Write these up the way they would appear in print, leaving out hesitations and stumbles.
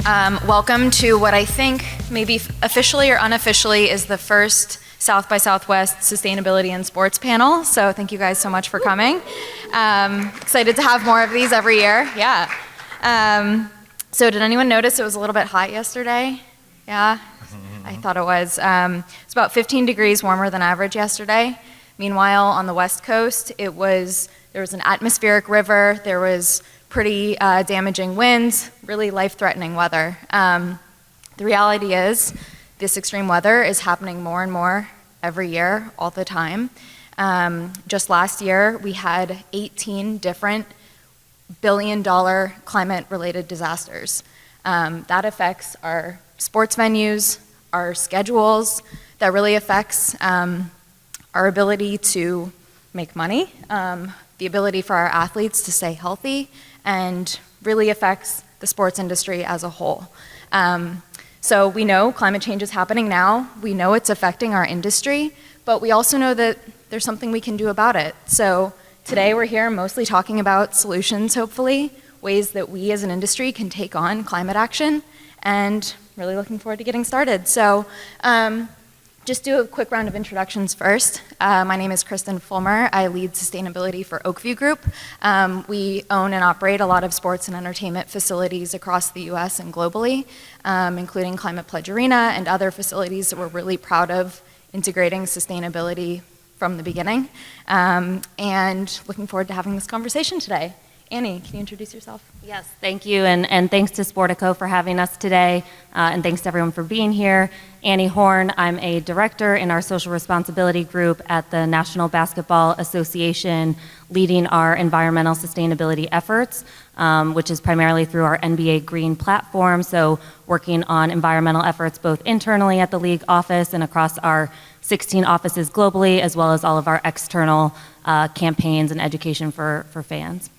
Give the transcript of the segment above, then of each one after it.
Welcome to what I think maybe officially or unofficially is the first South by Southwest Sustainability in Sports panel. So thank you guys so much for coming. Excited to have more of these every year. Yeah. So did anyone notice it was a little bit hot yesterday? Yeah, I thought it was. It's about 15 degrees warmer than average yesterday. Meanwhile, on the West Coast, there was an atmospheric river. There was pretty damaging winds, really life-threatening weather. The reality is this extreme weather is happening more and more every year, all the time. Just last year, we had 18 different billion-dollar climate-related disasters. That affects our sports venues, our schedules, that really affects our ability to make money, the ability for our athletes to stay healthy, and really affects the sports industry as a whole. So we know climate change is happening now. We know it's affecting our industry, but we also know that there's something we can do about it. So today we're here mostly talking about solutions, hopefully, ways that we as an industry can take on climate action, and really looking forward to getting started. So just do a quick round of introductions first. My name is Kristen Fulmer. I lead sustainability for Oakview Group. We own and operate a lot of sports and entertainment facilities across the US and globally, including Climate Pledge Arena and other facilities that we're really proud of integrating sustainability from the beginning. And looking forward to having this conversation today. Annie, can you introduce yourself? Yes, thank you, and thanks to Sportico for having us today, and thanks to everyone for being here. Annie Horn, I'm a director in our social responsibility group at the National Basketball Association, leading our environmental sustainability efforts, which is primarily through our NBA Green platform, so working on environmental efforts both internally at the league office and across our 16 offices globally, as well as all of our external campaigns and education for fans.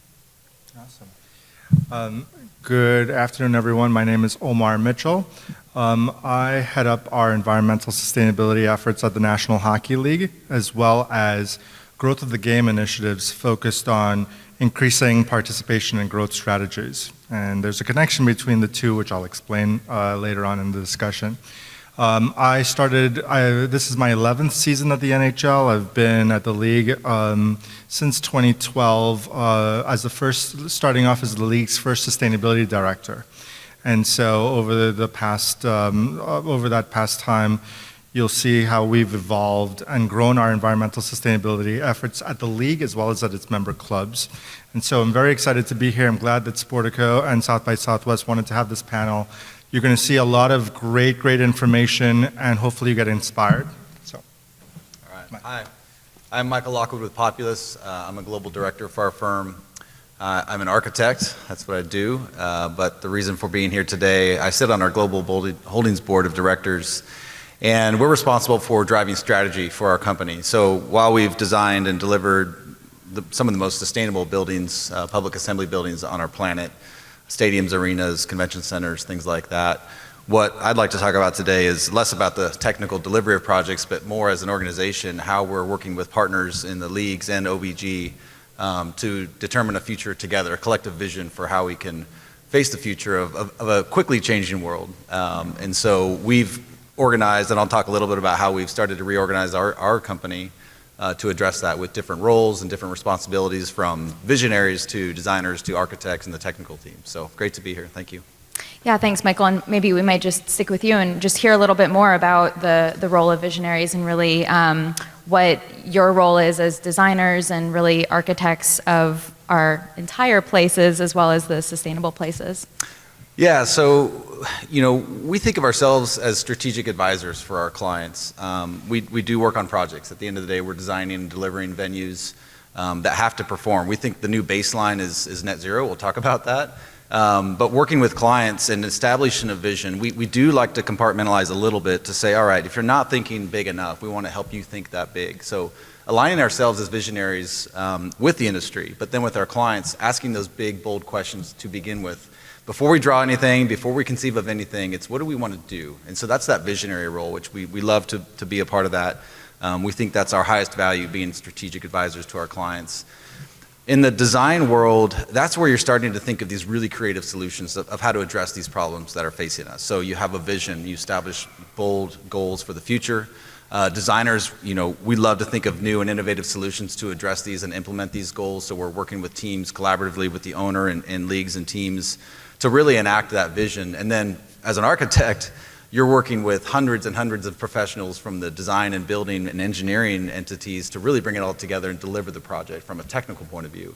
Awesome. Good afternoon, everyone. My name is Omar Mitchell. I head up our environmental sustainability efforts at the National Hockey League, as well as growth of the game initiatives focused on increasing participation and growth strategies. And there's a connection between the two, which I'll explain later on in the discussion. This is my 11th season at the NHL. I've been at the league since 2012, starting off as the league's first sustainability director. And so over that past time, you'll see how we've evolved and grown our environmental sustainability efforts at the league as well as at its member clubs. And so I'm very excited to be here. I'm glad that Sportico and South by Southwest wanted to have this panel. You're going to see a lot of great information, and hopefully you get inspired. So, all right. Hi, I'm Michael Lockwood with Populous. I'm a global director for our firm. I'm an architect. That's what I do. But the reason for being here today, I sit on our global holdings board of directors, and we're responsible for driving strategy for our company. So while we've designed and delivered some of the most sustainable buildings, public assembly buildings on our planet, stadiums, arenas, convention centers, things like that. What I'd like to talk about today is less about the technical delivery of projects, but more as an organization, how we're working with partners in the leagues and OBG to determine a future together, a collective vision for how we can face the future of a quickly changing world. And so we've organized, and I'll talk a little bit about how we've started to reorganize our company to address that with different roles and different responsibilities, from visionaries to designers to architects and the technical team. So great to be here. Thank you. Yeah, thanks, Michael. And maybe we might just stick with you and just hear a little bit more about the role of visionaries and really what your role is as designers and really architects of our entire places as well as the sustainable places. Yeah, so we think of ourselves as strategic advisors for our clients. We do work on projects. At the end of the day, we're designing and delivering venues that have to perform. We think the new baseline is net zero. We'll talk about that. But working with clients and establishing a vision, we do like to compartmentalize a little bit to say, all right, if you're not thinking big enough, we want to help you think that big. So aligning ourselves as visionaries with the industry, but then with our clients, asking those big, bold questions to begin with. Before we draw anything, before we conceive of anything, it's what do we want to do? And so that's that visionary role, which we love to be a part of that. We think that's our highest value, being strategic advisors to our clients. In the design world, that's where you're starting to think of these really creative solutions of how to address these problems that are facing us. So you have a vision, you establish bold goals for the future. Designers, we love to think of new and innovative solutions to address these and implement these goals. So we're working with teams collaboratively with the owner and leagues and teams to really enact that vision. And then as an architect, you're working with hundreds and hundreds of professionals from the design and building and engineering entities to really bring it all together and deliver the project from a technical point of view.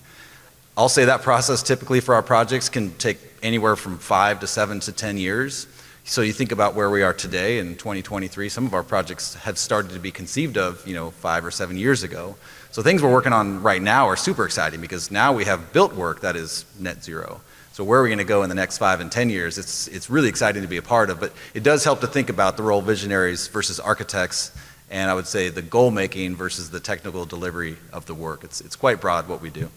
I'll say that process typically for our projects can take anywhere from 5 to 7 to 10 years. So you think about where we are today in 2023, some of our projects have started to be conceived of, 5 or 7 years ago. So things we're working on right now are super exciting because now we have built work that is net zero. So where are we going to go in the next 5 and 10 years? It's really exciting to be a part of, but it does help to think about the role of visionaries versus architects, and I would say the goal making versus the technical delivery of the work. It's quite broad what we do.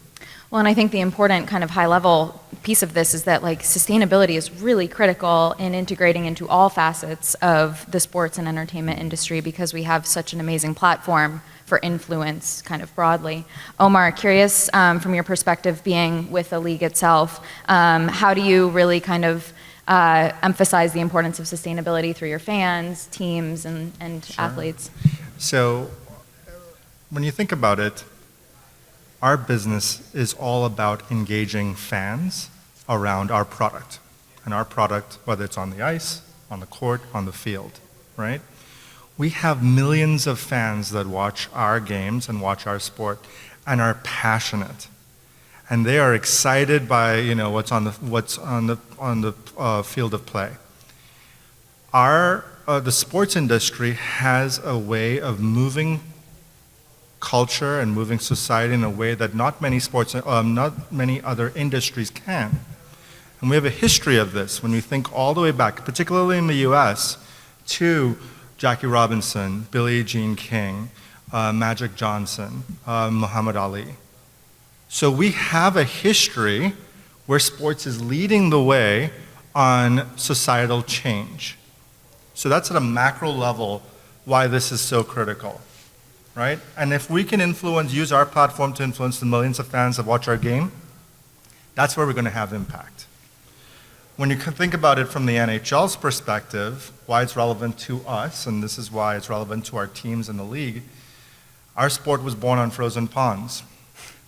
Well, and I think the important kind of high-level piece of this is that sustainability is really critical in integrating into all facets of the sports and entertainment industry because we have such an amazing platform for influence kind of broadly. Omar, curious from your perspective being with the league itself, how do you really kind of emphasize the importance of sustainability through your fans, teams, and Sure. athletes? So when you think about it, our business is all about engaging fans around our product. And our product, whether it's on the ice, on the court, on the field, right? We have millions of fans that watch our games and watch our sport and are passionate. And they are excited by what's on the field of play. The sports industry has a way of moving culture and moving society in a way that not many other industries can. And we have a history of this when we think all the way back, particularly in the US, to Jackie Robinson, Billie Jean King, Magic Johnson, Muhammad Ali. So we have a history where sports is leading the way on societal change. So that's at a macro level why this is so critical, right? And if we can use our platform to influence the millions of fans that watch our game, that's where we're going to have impact. When you can think about it from the NHL's perspective, why it's relevant to us, and this is why it's relevant to our teams in the league, our sport was born on frozen ponds.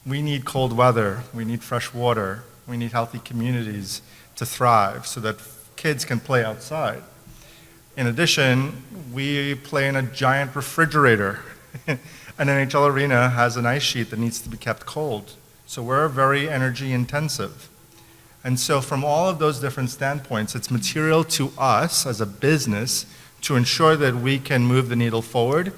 We need cold weather, we need fresh water, we need healthy communities to thrive so that kids can play outside. In addition, we play in a giant refrigerator. An NHL arena has an ice sheet that needs to be kept cold. So we're very energy intensive. And so from all of those different standpoints, it's material to us as a business to ensure that we can move the needle forward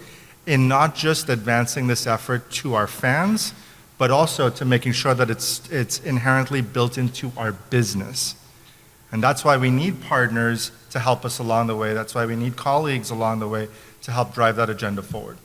in not just advancing this effort to our fans, but also to making sure that it's inherently built into our business. And that's why we need partners to help us along the way. That's why we need colleagues along the way to help drive that agenda forward.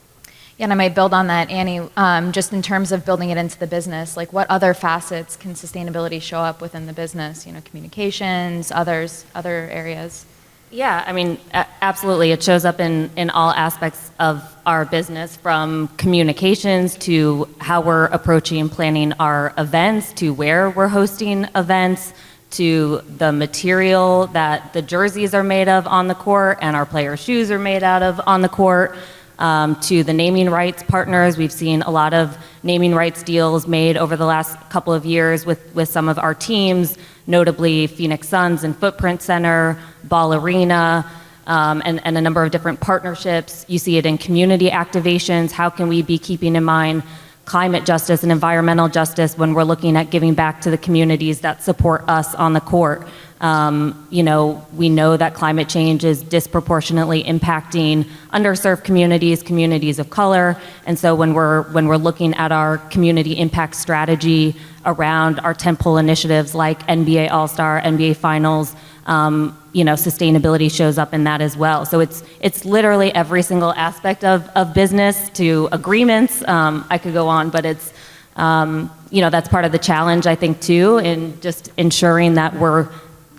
Yeah, and I might build on that, Annie, just in terms of building it into the business, what other facets can sustainability show up within the business? Communications, other areas? Yeah, I mean, absolutely. It shows up in all aspects of our business, from communications to how we're approaching and planning our events, to where we're hosting events, to the material that the jerseys are made of on the court and our players' shoes are made out of on the court, to the naming rights partners. We've seen a lot of naming rights deals made over the last couple of years with some of our teams, notably Phoenix Suns and Footprint Center, Ball Arena, and a number of different partnerships. You see it in community activations. How can we be keeping in mind climate justice and environmental justice when we're looking at giving back to the communities that support us on the court? We know that climate change is disproportionately impacting underserved communities of color, and so when we're looking at our community impact strategy around our tentpole initiatives like NBA All-Star, NBA Finals, sustainability shows up in that as well. So it's literally every single aspect of business to agreements. I could go on, but it's that's part of the challenge, I think, too, in just ensuring that we're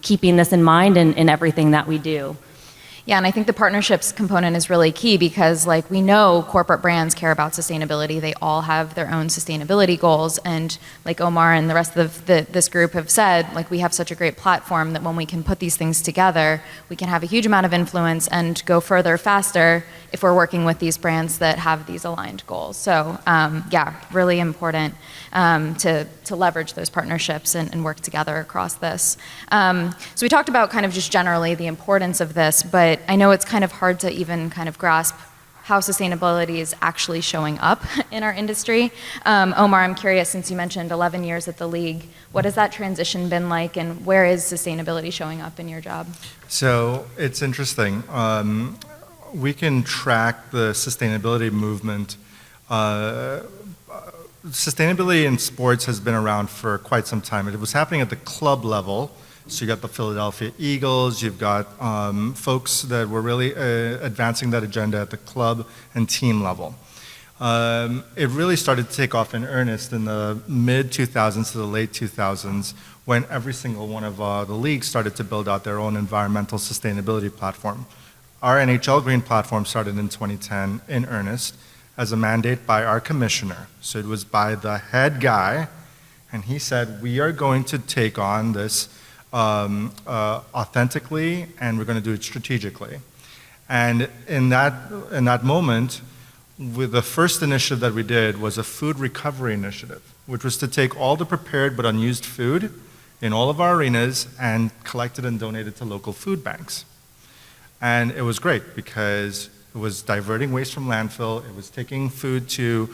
keeping this in mind in everything that we do. Yeah, and I think the partnerships component is really key because like we know corporate brands care about sustainability. They all have their own sustainability goals, and like Omar and the rest of this group have said, like we have such a great platform that when we can put these things together, we can have a huge amount of influence and go further faster if we're working with these brands that have these aligned goals. So yeah, really important to leverage those partnerships and work together across this. So we talked about kind of just generally the importance of this, but I know it's kind of hard to even kind of grasp how sustainability is actually showing up in our industry. Omar, I'm curious, since you mentioned 11 years at the league, what has that transition been like, and where is sustainability showing up in your job? So it's interesting. We can track the sustainability movement. Sustainability in sports has been around for quite some time. It was happening at the club level. So you got the Philadelphia Eagles, you've got folks that were really advancing that agenda at the club and team level. It really started to take off in earnest in the mid-2000s to the late 2000s when every single one of the leagues started to build out their own environmental sustainability platform. Our NHL Green platform started in 2010 in earnest as a mandate by our commissioner. So it was by the head guy, and he said, we are going to take on this authentically, and we're going to do it strategically. And in that moment, with the first initiative that we did was a food recovery initiative, which was to take all the prepared but unused food in all of our arenas and collect it and donate it to local food banks. And it was great because it was diverting waste from landfill, it was taking food to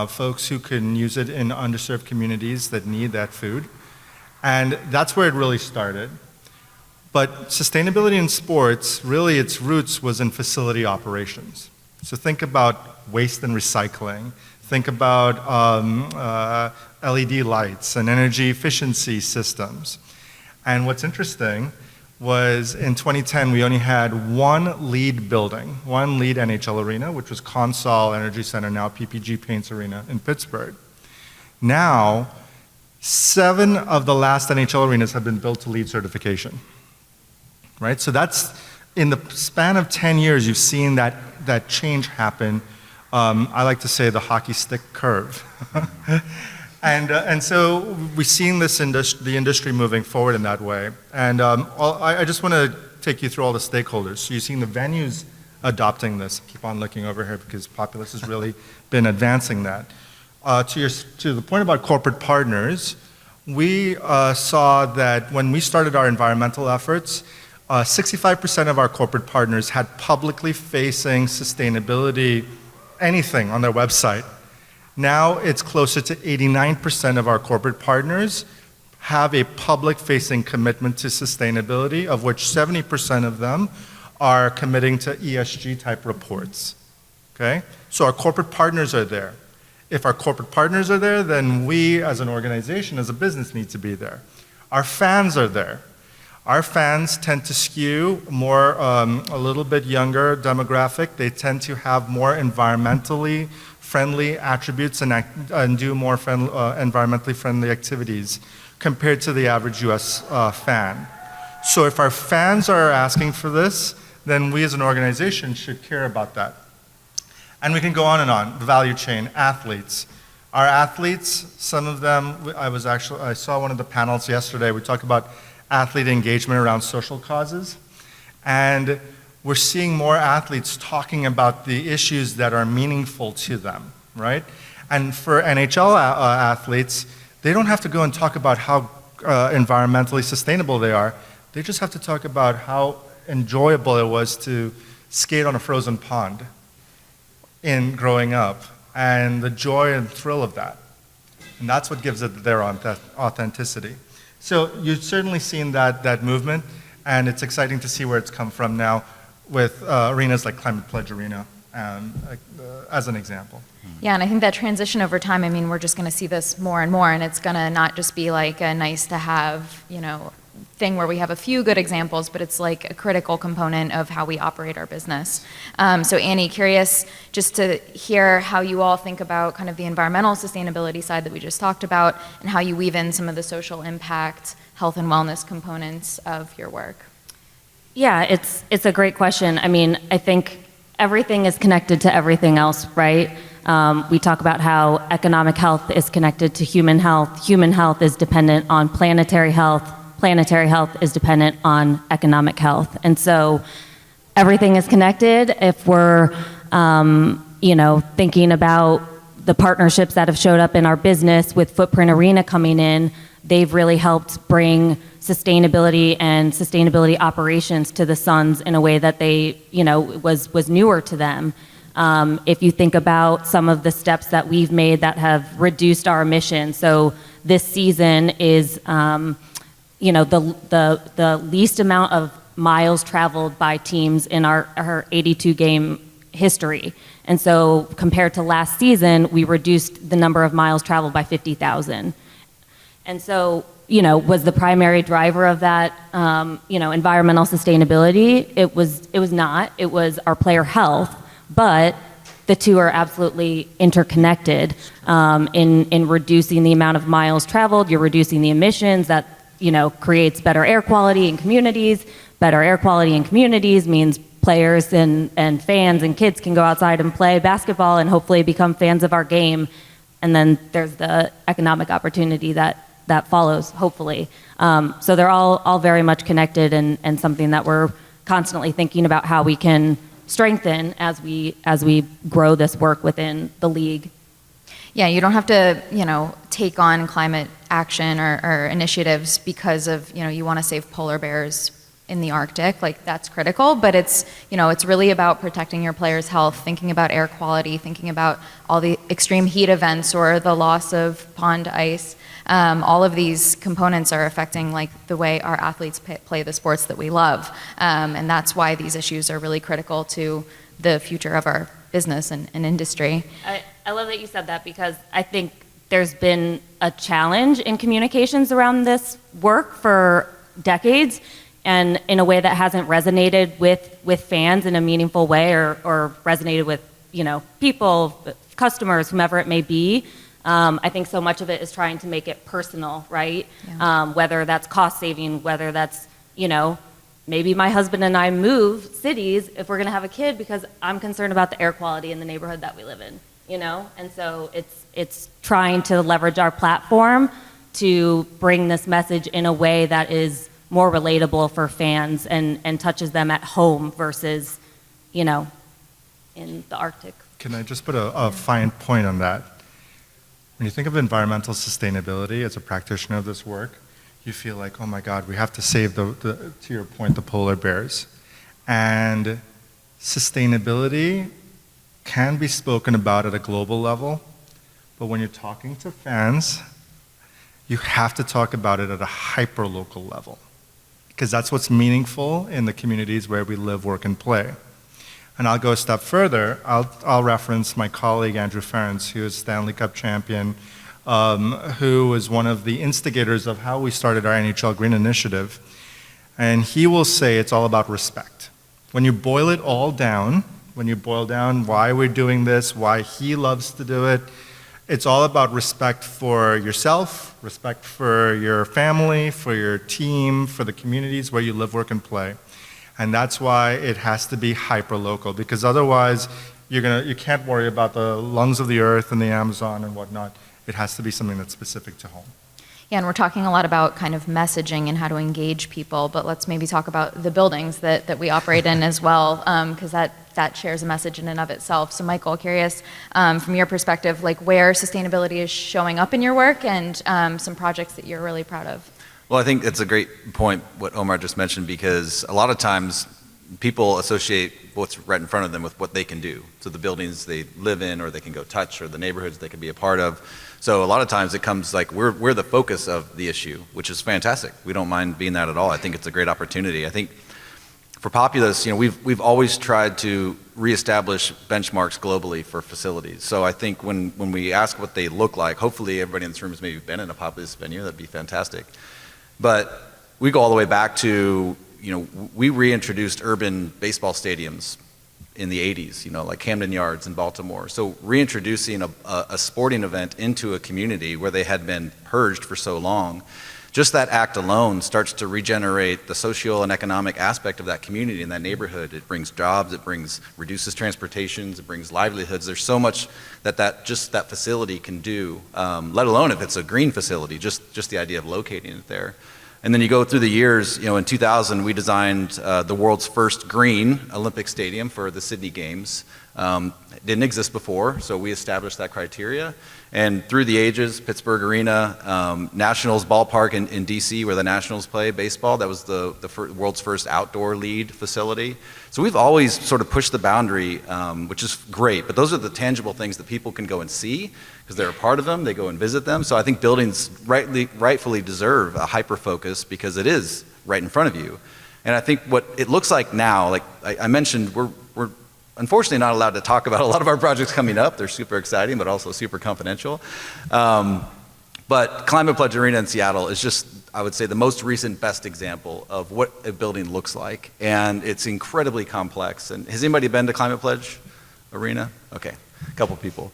folks who can use it in underserved communities that need that food. And that's where it really started. But sustainability in sports, really its roots was in facility operations. So think about waste and recycling. Think about LED lights and energy efficiency systems. And what's interesting was in 2010, we only had one lead building, one lead NHL arena, which was Consol Energy Center, now PPG Paints Arena in Pittsburgh. Now, 7 of the last NHL arenas have been built to LEED certification, right? So that's, in the span of 10 years, you've seen that change happen. I like to say the hockey stick curve. And so we've seen this the industry moving forward in that way. And I just want to take you through all the stakeholders. So you've seen the venues adopting this. Keep on looking over here because Populous has really been advancing that. To the point about corporate partners, we saw that when we started our environmental efforts, 65% of our corporate partners had publicly facing sustainability anything on their website. Now it's closer to 89% of our corporate partners have a public facing commitment to sustainability, of which 70% of them are committing to ESG type reports. Okay? So our corporate partners are there. If our corporate partners are there, then we as an organization, as a business, need to be there. Our fans are there. Our fans tend to skew more, a little bit younger demographic. They tend to have more environmentally friendly attributes and do more environmentally friendly activities compared to the average US fan. So if our fans are asking for this, then we as an organization should care about that. And we can go on and on. The value chain, athletes. Our athletes, some of them, I saw one of the panels yesterday, we talked about athlete engagement around social causes. And we're seeing more athletes talking about the issues that are meaningful to them, right? And for NHL athletes, they don't have to go and talk about how environmentally sustainable they are. They just have to talk about how enjoyable it was to skate on a frozen pond in growing up, and the joy and thrill of that. And that's what gives it their authenticity. So you've certainly seen that movement, and it's exciting to see where it's come from now with arenas like Climate Pledge Arena as an example. Yeah, and I think that transition over time, I mean, we're just going to see this more and more, and it's going to not just be like a nice to have, thing where we have a few good examples, but it's like a critical component of how we operate our business. So Annie, curious just to hear how you all think about kind of the environmental sustainability side that we just talked about and how you weave in some of the social impact, health and wellness components of your work. Yeah, it's a great question. I mean, I think everything is connected to everything else, right? We talk about how economic health is connected to human health is dependent on planetary health is dependent on economic health. And so everything is connected. If we're, thinking about the partnerships that have showed up in our business with Footprint Arena coming in, they've really helped bring sustainability and sustainability operations to the Suns in a way that they, was newer to them. If you think about some of the steps that we've made that have reduced our emissions, so this season is, the least amount of miles traveled by teams in our 82 game history. And so compared to last season, we reduced the number of miles traveled by 50,000. And so, was the primary driver of that, environmental sustainability? It was not. It was our player health, but the two are absolutely interconnected. In reducing the amount of miles traveled, you're reducing the emissions that, creates better air quality in communities. Better air quality in communities means players and fans and kids can go outside and play basketball and hopefully become fans of our game. And then there's the economic opportunity that follows, hopefully. So they're all very much connected and something that we're constantly thinking about how we can strengthen as we grow this work within the league. Yeah, you don't have to, take on climate action or initiatives because of, you want to save polar bears in the Arctic. Like, that's critical, but it's really about protecting your players' health, thinking about air quality, thinking about all the extreme heat events or the loss of pond ice. All of these components are affecting the way our athletes play the sports that we love. And that's why these issues are really critical to the future of our business and industry. I love that you said that, because I think there's been a challenge in communications around this work for decades, and in a way that hasn't resonated with fans in a meaningful way or resonated with people, customers, whomever it may be. I think so much of it is trying to make it personal, right? Yeah. Whether that's cost saving, whether that's, maybe my husband and I move cities if we're gonna have a kid because I'm concerned about the air quality in the neighborhood that we live in, And so it's trying to leverage our platform to bring this message in a way that is more relatable for fans and touches them at home versus, in the Arctic. Can I just put a fine point on that? When you think of environmental sustainability as a practitioner of this work, you feel like, oh my God, we have to save to your point, the polar bears. And sustainability can be spoken about at a global level, but when you're talking to fans, you have to talk about it at a hyper-local level, because that's what's meaningful in the communities where we live, work, and play. And I'll go a step further. I'll reference my colleague, Andrew Ferentz, who is Stanley Cup champion, who was one of the instigators of how we started our NHL Green Initiative. And he will say it's all about respect. When you boil it all down, when you boil down why we're doing this, why he loves to do it, it's all about respect for yourself, respect for your family, for your team, for the communities where you live, work, and play. And that's why it has to be hyper-local, because otherwise you can't worry about the lungs of the earth and the Amazon and whatnot. It has to be something that's specific to home. Yeah, and we're talking a lot about kind of messaging and how to engage people, but let's maybe talk about the buildings that we operate in as well, because that shares a message in and of itself. So Michael, curious from your perspective, where sustainability is showing up in your work and some projects that you're really proud of. Well, I think it's a great point what Omar just mentioned, because a lot of times people associate what's right in front of them with what they can do. So the buildings they live in or they can go touch, or the neighborhoods they can be a part of. So a lot of times it comes we're the focus of the issue, which is fantastic. We don't mind being that at all. I think it's a great opportunity. I think for Populous, we've always tried to reestablish benchmarks globally for facilities. So I think when we ask what they look like, hopefully everybody in this room has maybe been in a Populous venue. That'd be fantastic. But we go all the way back to, we reintroduced urban baseball stadiums in the 80s, like Camden Yards in Baltimore. So reintroducing a sporting event into a community where they had been purged for so long just that act alone starts to regenerate the social and economic aspect of that community and that neighborhood. It brings jobs, it reduces transportations, it brings livelihoods. There's so much that just that facility can do, let alone if it's a green facility, just the idea of locating it there. And then you go through the years, in 2000 we designed the world's first green Olympic stadium for the Sydney Games. It didn't exist before, so we established that criteria. And through the ages, Pittsburgh Arena, Nationals Ballpark in DC where the Nationals play baseball, that was the world's first outdoor lead facility. So we've always sort of pushed the boundary, which is great, but those are the tangible things that people can go and see because they're a part of them, they go and visit them. So I think buildings rightfully deserve a hyper-focus because it is right in front of you. And I think what it looks like now, like I mentioned, we're unfortunately not allowed to talk about a lot of our projects coming up. They're super exciting, but also super confidential. But Climate Pledge Arena in Seattle is just, I would say, the most recent best example of what a building looks like. And it's incredibly complex. And has anybody been to Climate Pledge Arena? Okay, a couple people.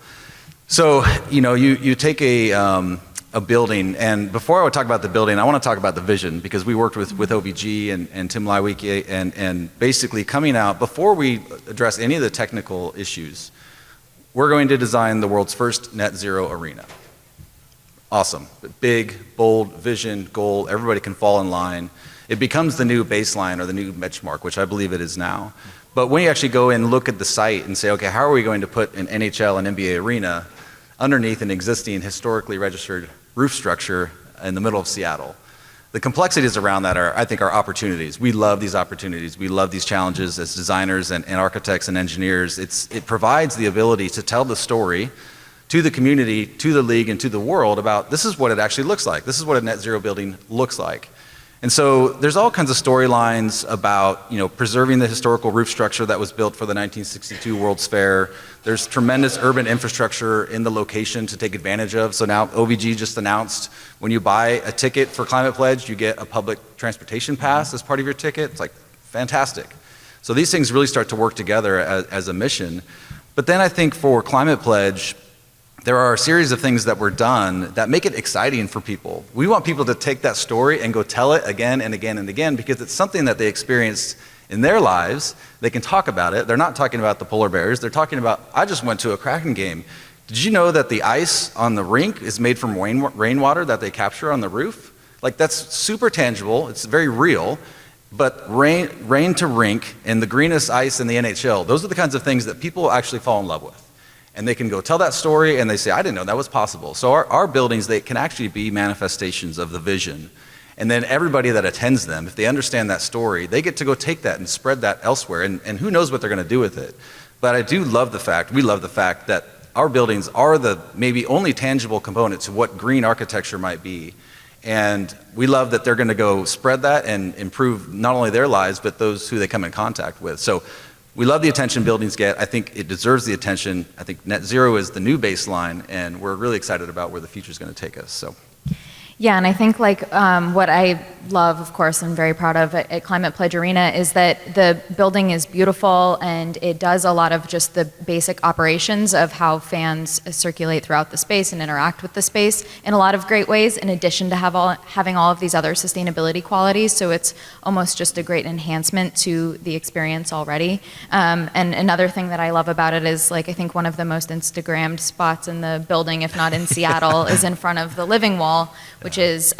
So, you take a building, and before I would talk about the building, I want to talk about the vision because we worked with OVG and Tim Leiweke and basically coming out, before we address any of the technical issues, we're going to design the world's first net zero arena. Awesome. Big, bold vision, goal, everybody can fall in line. It becomes the new baseline or the new benchmark, which I believe it is now. But when you actually go and look at the site and say, okay, how are we going to put an NHL and NBA arena underneath an existing historically registered roof structure in the middle of Seattle? The complexities around that I think, are opportunities. We love these opportunities. We love these challenges as designers and architects and engineers. It provides the ability to tell the story to the community, to the league, and to the world about this is what it actually looks like. This is what a net zero building looks like. And so there's all kinds of storylines about preserving the historical roof structure that was built for the 1962 World's Fair. There's tremendous urban infrastructure in the location to take advantage of. So now OVG just announced when you buy a ticket for Climate Pledge, you get a public transportation pass as part of your ticket. It's like fantastic. So these things really start to work together as a mission. But then I think for Climate Pledge, there are a series of things that were done that make it exciting for people. We want people to take that story and go tell it again and again and again because it's something that they experienced in their lives. They can talk about it. They're not talking about the polar bears. They're talking about, I just went to a Kraken game. Did you know that the ice on the rink is made from rainwater that they capture on the roof? Like that's super tangible. It's very real. But rain to rink and the greenest ice in the NHL, those are the kinds of things that people actually fall in love with. And they can go tell that story and they say, I didn't know that was possible. So our buildings, they can actually be manifestations of the vision. And then everybody that attends them, if they understand that story, they get to go take that and spread that elsewhere. And who knows what they're going to do with it. But I do love we love the fact that our buildings are the maybe only tangible component to what green architecture might be. And we love that they're going to go spread that and improve not only their lives, but those who they come in contact with. So we love the attention buildings get. I think it deserves the attention. I think net zero is the new baseline, and we're really excited about where the future is going to take us. So. Yeah, and I think what I love, of course, and very proud of at Climate Pledge Arena is that the building is beautiful and it does a lot of just the basic operations of how fans circulate throughout the space and interact with the space in a lot of great ways, in addition to having all of these other sustainability qualities. So it's almost just a great enhancement to the experience already. And another thing that I love about it is I think one of the most Instagrammed spots in the building, if not in Seattle, is in front of the living wall, which is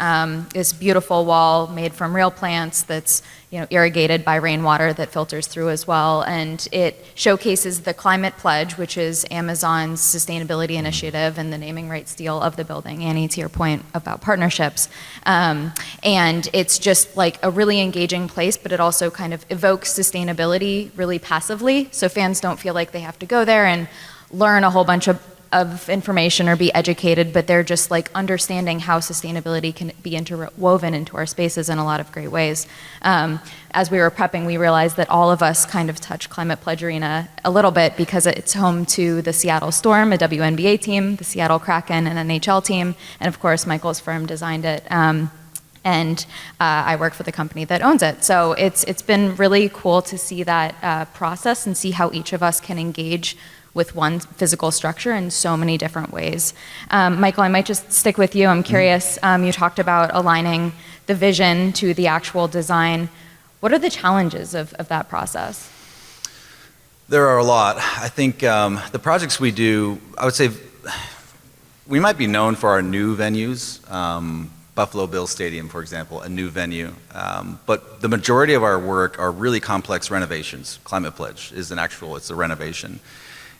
this beautiful wall made from real plants that's irrigated by rainwater that filters through as well. And it showcases the Climate Pledge, which is Amazon's sustainability initiative and the naming rights deal of the building. Annie, to your point about partnerships. And it's just a really engaging place, but it also kind of evokes sustainability really passively. So fans don't feel like they have to go there and learn a whole bunch of information or be educated, but they're just understanding how sustainability can be interwoven into our spaces in a lot of great ways. As we were prepping, we realized that all of us kind of touch Climate Pledge Arena a little bit because it's home to the Seattle Storm, a WNBA team, the Seattle Kraken, an NHL team, and of course Michael's firm designed it. And I work for the company that owns it. So it's been really cool to see that process and see how each of us can engage with one physical structure in so many different ways. Michael, I might just stick with you. I'm curious, you talked about aligning the vision to the actual design. What are the challenges of that process? There are a lot. I think the projects we do, I would say we might be known for our new venues, Buffalo Bills Stadium, for example, a new venue. But the majority of our work are really complex renovations. Climate Pledge is it's a renovation.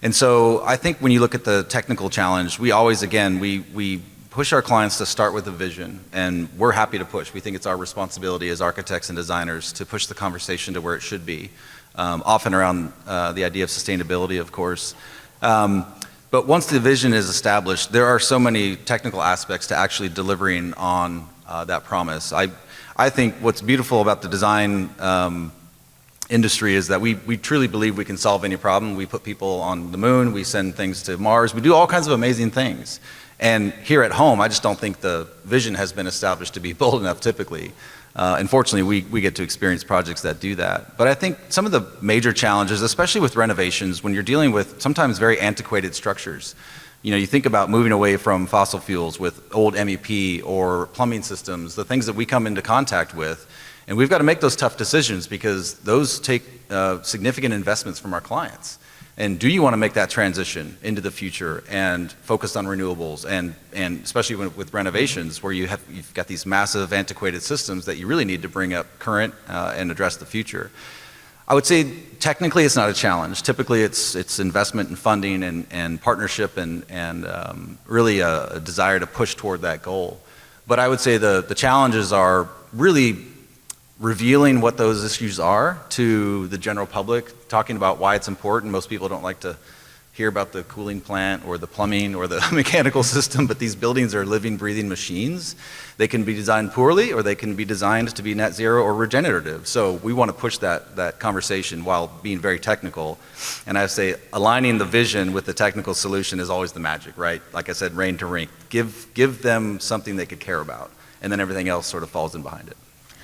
And so I think when you look at the technical challenge, we always, again, we push our clients to start with a vision, and we're happy to push. We think it's our responsibility as architects and designers to push the conversation to where it should be, often around the idea of sustainability, of course. But once the vision is established, there are so many technical aspects to actually delivering on that promise. I think what's beautiful about the design industry is that we truly believe we can solve any problem. We put people on the moon, we send things to Mars, we do all kinds of amazing things. And here at home, I just don't think the vision has been established to be bold enough typically. Unfortunately, we get to experience projects that do that. But I think some of the major challenges, especially with renovations, when you're dealing with sometimes very antiquated structures, you think about moving away from fossil fuels with old MEP or plumbing systems, the things that we come into contact with, and we've got to make those tough decisions because those take significant investments from our clients. And do you want to make that transition into the future and focus on renewables and especially with renovations where you've got these massive antiquated systems that you really need to bring up current and address the future? I would say technically it's not a challenge. Typically it's investment and funding and partnership and really a desire to push toward that goal. But I would say the challenges are really revealing what those issues are to the general public, talking about why it's important. Most people don't like to hear about the cooling plant or the plumbing or the mechanical system, but these buildings are living, breathing machines. They can be designed poorly or they can be designed to be net zero or regenerative. So we want to push that conversation while being very technical. And I say aligning the vision with the technical solution is always the magic, right? Like I said, rain to rink. Give them something they could care about, and then everything else sort of falls in behind it.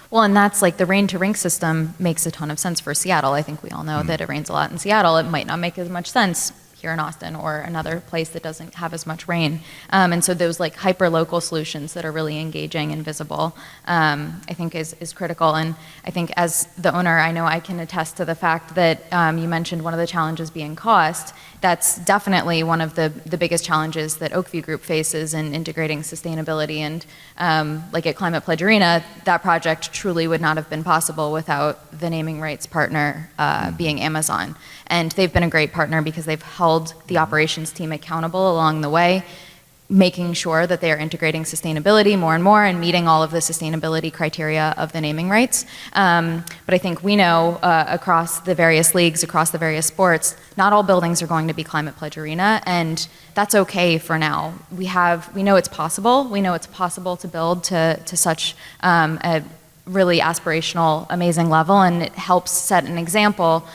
Well, and that's like the rain to rink system makes a ton of sense for Seattle. I think we all know that it rains a lot in Seattle. It might not make as much sense here in Austin or another place that doesn't have as much rain. And so those like hyper-local solutions that are really engaging and visible, I think is critical. And I think as the owner, I know I can attest to the fact that you mentioned one of the challenges being cost. That's definitely one of the biggest challenges that Oakview Group faces in integrating sustainability. And like at Climate Pledge Arena, that project truly would not have been possible without the naming rights partner being Amazon. And they've been a great partner because they've held the operations team accountable along the way, making sure that they are integrating sustainability more and more and meeting all of the sustainability criteria of the naming rights. But I think we know across the various leagues, across the various sports, not all buildings are going to be Climate Pledge Arena, and that's okay for now. We know it's possible. We know it's possible to build to such a really aspirational, amazing level, and it helps set an example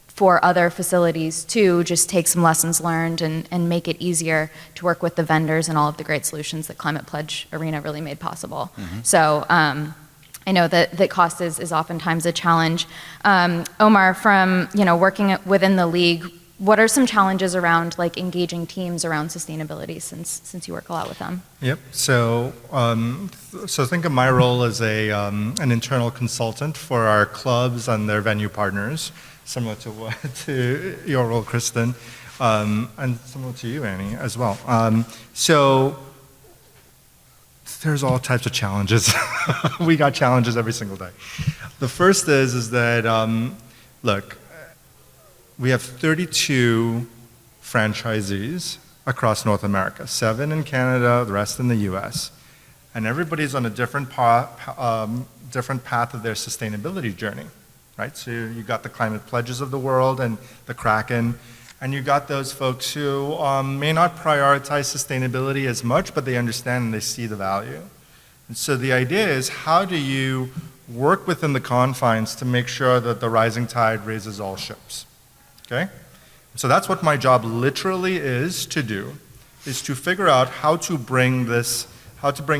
for other facilities to just take some lessons learned and make it easier to work with the vendors and all of the great solutions that Climate Pledge Arena really made possible. So I know that cost is oftentimes a challenge. Omar, from working working within the league, what are some challenges around like engaging teams around sustainability since you work a lot with them? Yep. So think of my role as an internal consultant for our clubs and their venue partners, similar to your role, Kristen, and similar to you, Annie, as well. So there's all types of challenges. We got challenges every single day. The first is that, look, we have 32 franchisees across North America, 7 in Canada, the rest in the US. And everybody's on a different path of their sustainability journey, right? So you got the climate pledges of the world and the Kraken, and you got those folks who may not prioritize sustainability as much, but they understand and they see the value. And so the idea is, how do you work within the confines to make sure that the rising tide raises all ships? Okay? So that's what my job literally is to do, is to figure out how to bring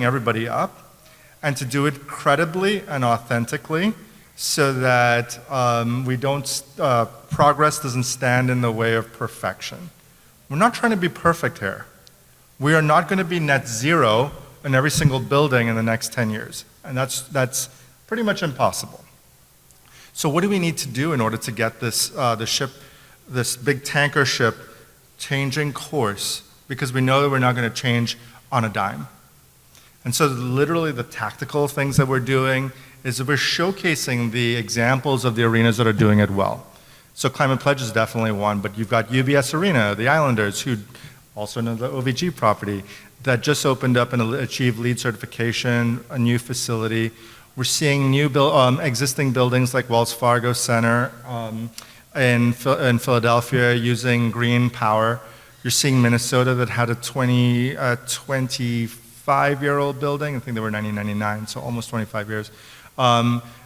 everybody up and to do it credibly and authentically so that progress doesn't stand in the way of perfection. We're not trying to be perfect here. We are not going to be net zero in every single building in the next 10 years. And that's pretty much impossible. So what do we need to do in order to get this, this big tanker ship changing course? Because we know that we're not going to change on a dime. And so literally the tactical things that we're doing is that we're showcasing the examples of the arenas that are doing it well. So Climate Pledge is definitely one, but you've got UBS Arena, the Islanders, who also know the OVG property, that just opened up and achieved LEED certification, a new facility. We're seeing new existing buildings like Wells Fargo Center in Philadelphia using green power. You're seeing Minnesota that had a 25-year-old building, I think they were 1999, so almost 25 years,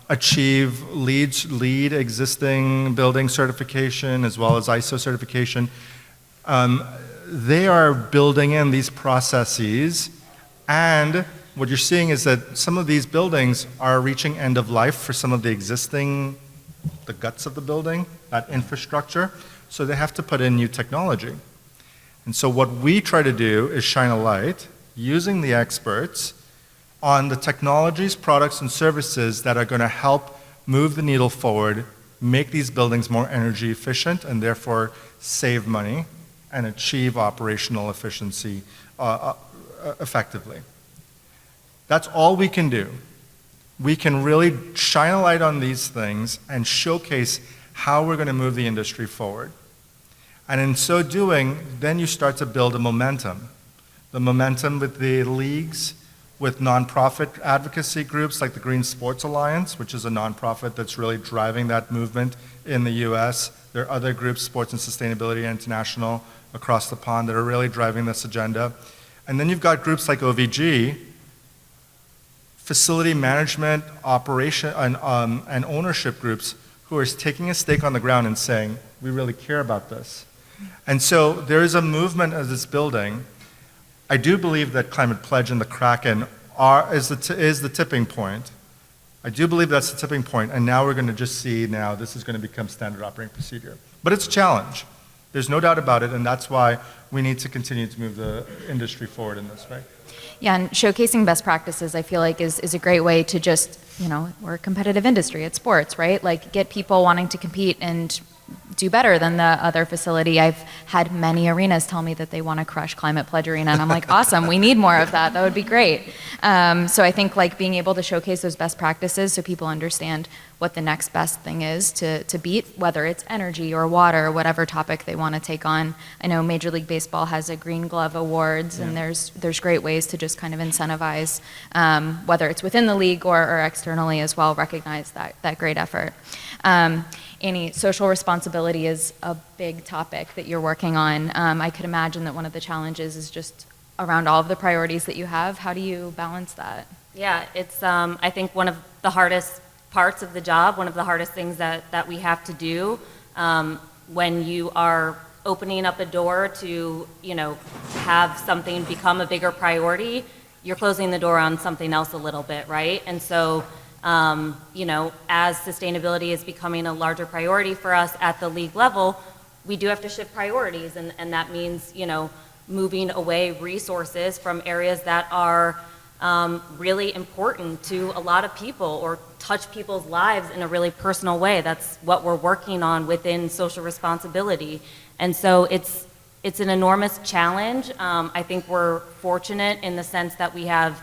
achieve LEED existing building certification as well as ISO certification. They are building in these processes, and what you're seeing is that some of these buildings are reaching end of life for some of the existing, the guts of the building, that infrastructure, so they have to put in new technology. And so what we try to do is shine a light, using the experts, on the technologies, products, and services that are going to help move the needle forward, make these buildings more energy efficient, and therefore save money and achieve operational efficiency effectively. That's all we can do. We can really shine a light on these things and showcase how we're going to move the industry forward. And in so doing, then you start to build a momentum. The momentum with the leagues, with nonprofit advocacy groups like the Green Sports Alliance, which is a nonprofit that's really driving that movement in the US. There are other groups, Sports and Sustainability International, across the pond that are really driving this agenda. And then you've got groups like OVG, facility management, operation, and ownership groups who are taking a stake on the ground and saying, we really care about this. And so there is a movement of this building. I do believe that Climate Pledge and the Kraken is the tipping point. I do believe that's the tipping point, and now we're going to just see now this is going to become standard operating procedure. But it's a challenge. There's no doubt about it, and that's why we need to continue to move the industry forward in this, right? Yeah, and showcasing best practices, I feel like, is a great way to just, you know, we're a competitive industry, it's sports, right? Like, get people wanting to compete and do better than the other facility. I've had many arenas tell me that they want to crush Climate Pledge Arena, and I'm like, awesome, we need more of that. That would be great. So I think like being able to showcase those best practices so people understand what the next best thing is to beat, whether it's energy or water, whatever topic they want to take on. I know Major League Baseball has a Green Glove Awards, and there's great ways to just kind of incentivize, whether it's within the league or externally as well, recognize that great effort. Annie, social responsibility is a big topic that you're working on. I could imagine that one of the challenges is just around all of the priorities that you have. How do you balance that? Yeah, it's I think one of the hardest parts of the job, one of the hardest things that we have to do when you are opening up a door to, you know, have something become a bigger priority, you're closing the door on something else a little bit, right? And so you know, as sustainability is becoming a larger priority for us at the league level, we do have to shift priorities, and that means, you know, moving away resources from areas that are really important to a lot of people or touch people's lives in a really personal way. That's what we're working on within social responsibility. And so it's an enormous challenge. I think we're fortunate in the sense that we have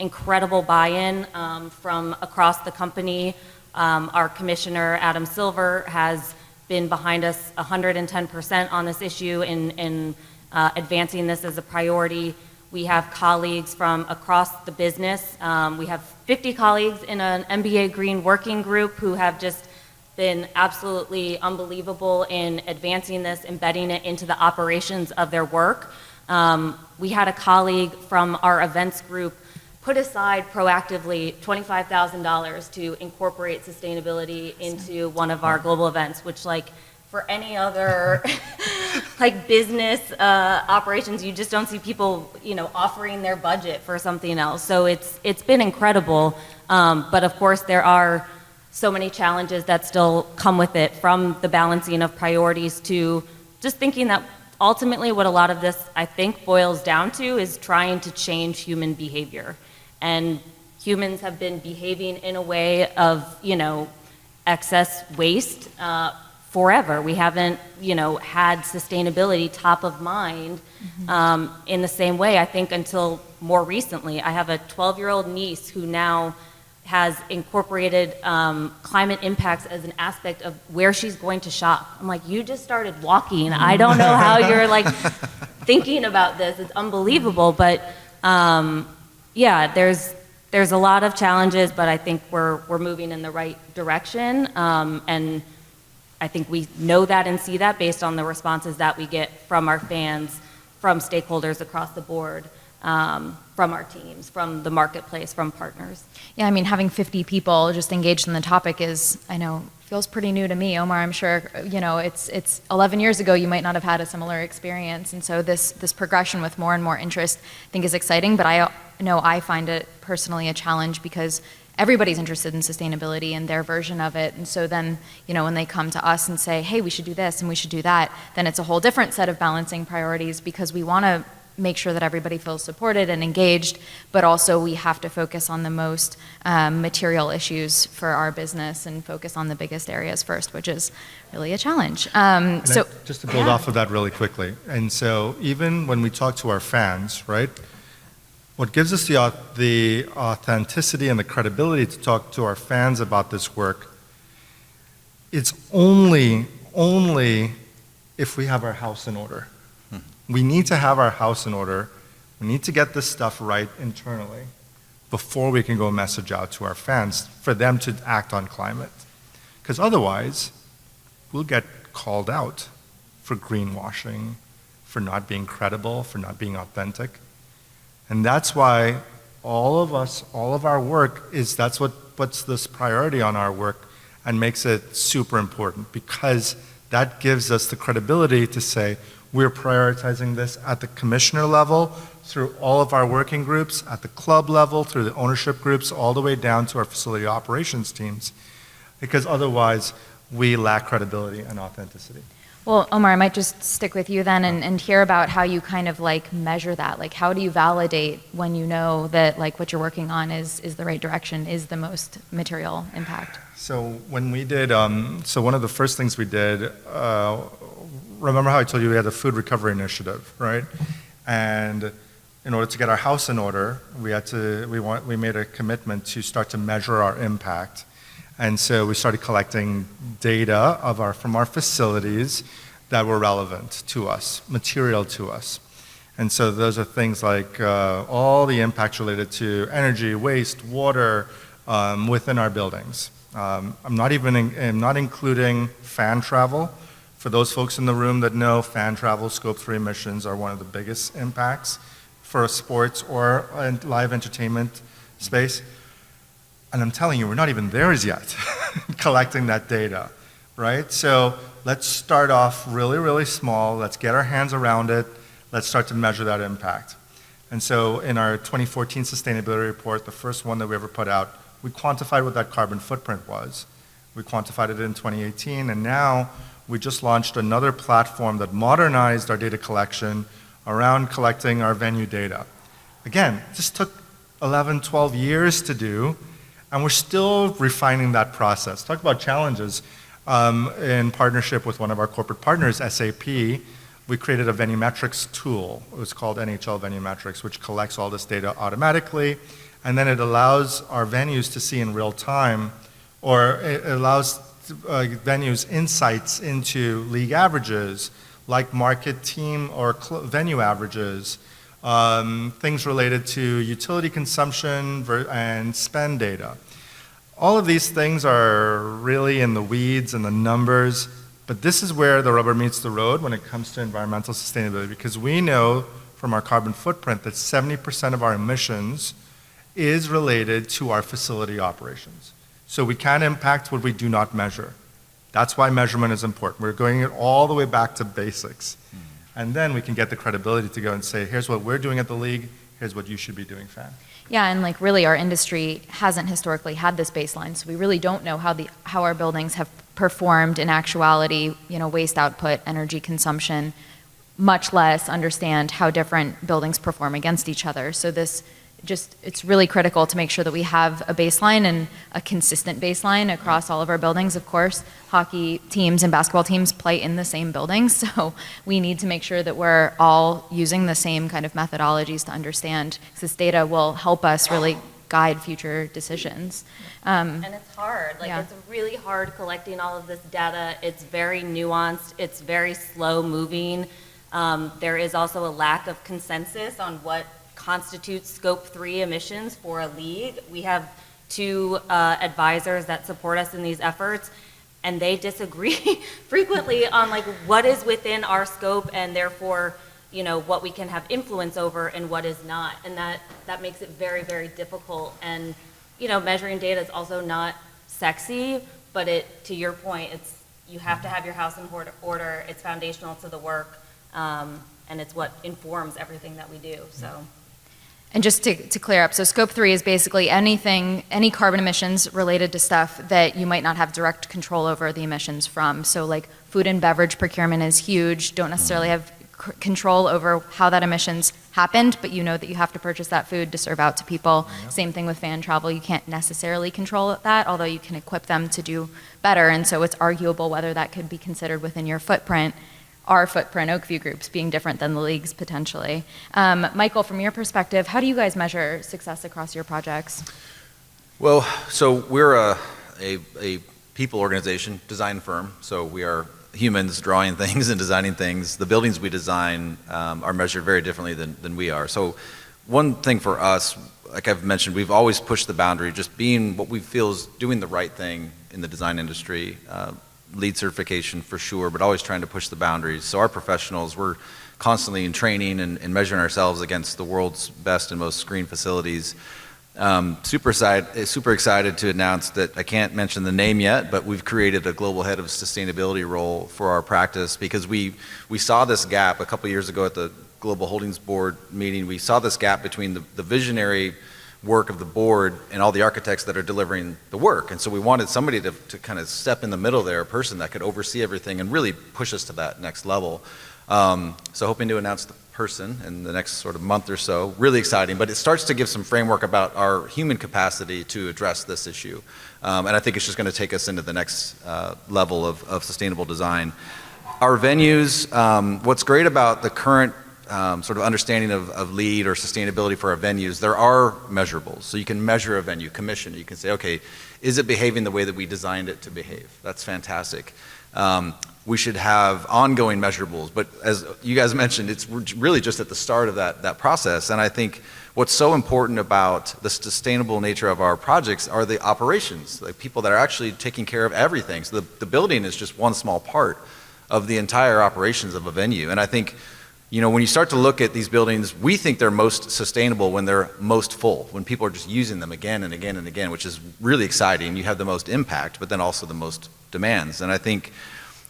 incredible buy-in from across the company. Our commissioner, Adam Silver, has been behind us 110% on this issue in advancing this as a priority. We have colleagues from across the business. We have 50 colleagues in an MBA Green working group who have just been absolutely unbelievable in advancing this, embedding it into the operations of their work. We had a colleague from our events group put aside proactively $25,000 to incorporate sustainability into one of our global events, which, like, for any other like business operations, you just don't see people, you know, offering their budget for something else. So it's been incredible, but of course there are so many challenges that still come with it, from the balancing of priorities to just thinking that Ultimately, what a lot of this, I think, boils down to is trying to change human behavior. And humans have been behaving in a way of, excess waste forever. We haven't, had sustainability top of mind in the same way, I think, until more recently. I have a 12-year-old niece who now has incorporated climate impacts as an aspect of where she's going to shop. I'm like, you just started walking. I don't know how you're like thinking about this. It's unbelievable. But yeah, there's a lot of challenges, but I think we're moving in the right direction. And I think we know that and see that based on the responses that we get from our fans, from stakeholders across the board. From our teams, from the marketplace, from partners. Yeah, I mean, having 50 people just engaged in the topic is, I know, feels pretty new to me. Omar, I'm sure, it's 11 years ago, you might not have had a similar experience. And so this progression with more and more interest, I think is exciting, but I know I find it personally a challenge because everybody's interested in sustainability and their version of it. And so then, when they come to us and say, hey, we should do this and we should do that, then it's a whole different set of balancing priorities because we want to make sure that everybody feels supported and engaged, but also we have to focus on the most material issues for our business and focus on the biggest areas first, which is really a challenge. Just to build off of that really quickly, and so even when we talk to our fans, right, what gives us the authenticity and the credibility to talk to our fans about this work, it's only if we have our house in order. We need to have our house in order. We need to get this stuff right internally before we can go message out to our fans for them to act on climate. Because otherwise, we'll get called out for greenwashing, for not being credible, for not being authentic. And that's why all of our work that's what puts this priority on our work and makes it super important, because that gives us the credibility to say, we're prioritizing this at the commissioner level, through all of our working groups, at the club level, through the ownership groups, all the way down to our facility operations teams, because otherwise we lack credibility and authenticity. Well, Omar, I might just stick with you then and hear about how you kind of like measure that. Like, how do you validate when you know that like what you're working on is the right direction, is the most material impact? So when we did, so one of the first things we did, remember how I told you we had a food recovery initiative, right? And in order to get our house in order, we made a commitment to start to measure our impact. And so we started collecting data from our facilities that were relevant to us, material to us. And so those are things like all the impacts related to energy, waste, water within our buildings. I'm not including fan travel. For those folks in the room that know, fan travel, Scope 3 emissions are one of the biggest impacts for a sports or a live entertainment space. And I'm telling you, we're not even there as yet, collecting that data, right? So let's start off really, really small. Let's get our hands around it. Let's start to measure that impact. And so in our 2014 sustainability report, the first one that we ever put out, we quantified what that carbon footprint was. We quantified it in 2018, and now we just launched another platform that modernized our data collection around collecting our venue data. Again, this took 11, 12 years to do, and we're still refining that process. Talk about challenges. In partnership with one of our corporate partners, SAP, we created a VenueMetrics tool. It was called NHL VenueMetrics, which collects all this data automatically, and then it allows our venues to see in real time, or it allows venues insights into league averages, like market team or venue averages, things related to utility consumption and spend data. All of these things are really in the weeds and the numbers, but this is where the rubber meets the road when it comes to environmental sustainability, because we know from our carbon footprint that 70% of our emissions is related to our facility operations. So we can't impact what we do not measure. That's why measurement is important. We're going it all the way back to basics. And then we can get the credibility to go and say, here's what we're doing at the league, here's what you should be doing, fan. Yeah, and like really our industry hasn't historically had this baseline, so we really don't know how our buildings have performed in actuality, waste output, energy consumption. much less understand how different buildings perform against each other. So it's really critical to make sure that we have a baseline and a consistent baseline across all of our buildings. Of course, hockey teams and basketball teams play in the same buildings, so we need to make sure that we're all using the same kind of methodologies to understand, because this data will help us really guide future decisions. And it's hard. Yeah. It's really hard collecting all of this data. It's very nuanced. It's very slow moving. There is also a lack of consensus on what constitutes Scope 3 emissions for a league. We have two advisors that support us in these efforts, and they disagree frequently on what is within our scope and therefore what we can have influence over and what is not. And that makes it very, very difficult. And measuring data is also not sexy, but to your point, you have to have your house in order. It's foundational to the work, and it's what informs everything that we do. So. And just to clear up, so Scope 3 is basically any carbon emissions related to stuff that you might not have direct control over the emissions from. So food and beverage procurement is huge, don't necessarily have control over how that emissions happened, but you know that you have to purchase that food to serve out to people. Yep. Same thing with fan travel. You can't necessarily control that, although you can equip them to do better. And so it's arguable whether that could be considered within your footprint. Our footprint, Oakview Group's, being different than the league's potentially. Michael, from your perspective, how do you guys measure success across your projects? Well, so we're a people organization, design firm. So we are humans drawing things and designing things. The buildings we design are measured very differently than we are. So one thing for us, like I've mentioned, we've always pushed the boundary, just being what we feel is doing the right thing in the design industry. LEED certification for sure, but always trying to push the boundaries. So our professionals, we're constantly in training and measuring ourselves against the world's best and most screened facilities. Super excited to announce that I can't mention the name yet, but we've created a global head of sustainability role for our practice because we saw this gap a couple years ago at the Global Holdings Board meeting. We saw this gap between the visionary work of the board and all the architects that are delivering the work. And so we wanted somebody to kind of step in the middle there, a person that could oversee everything and really push us to that next level. So hoping to announce the person in the next sort of month or so. Really exciting, but it starts to give some framework about our human capacity to address this issue. And I think it's just going to take us into the next level of sustainable design. Our venues, what's great about the current sort of understanding of LEED or sustainability for our venues, there are measurables. So you can measure a venue, commission it. You can say, okay, is it behaving the way that we designed it to behave? That's fantastic. We should have ongoing measurables, but as you guys mentioned, it's really just at the start of that process. And I think what's so important about the sustainable nature of our projects are the operations, like people that are actually taking care of everything. So the building is just one small part of the entire operations of a venue. And I think, when you start to look at these buildings, we think they're most sustainable when they're most full, when people are just using them again and again and again, which is really exciting. You have the most impact, but then also the most demands. And I think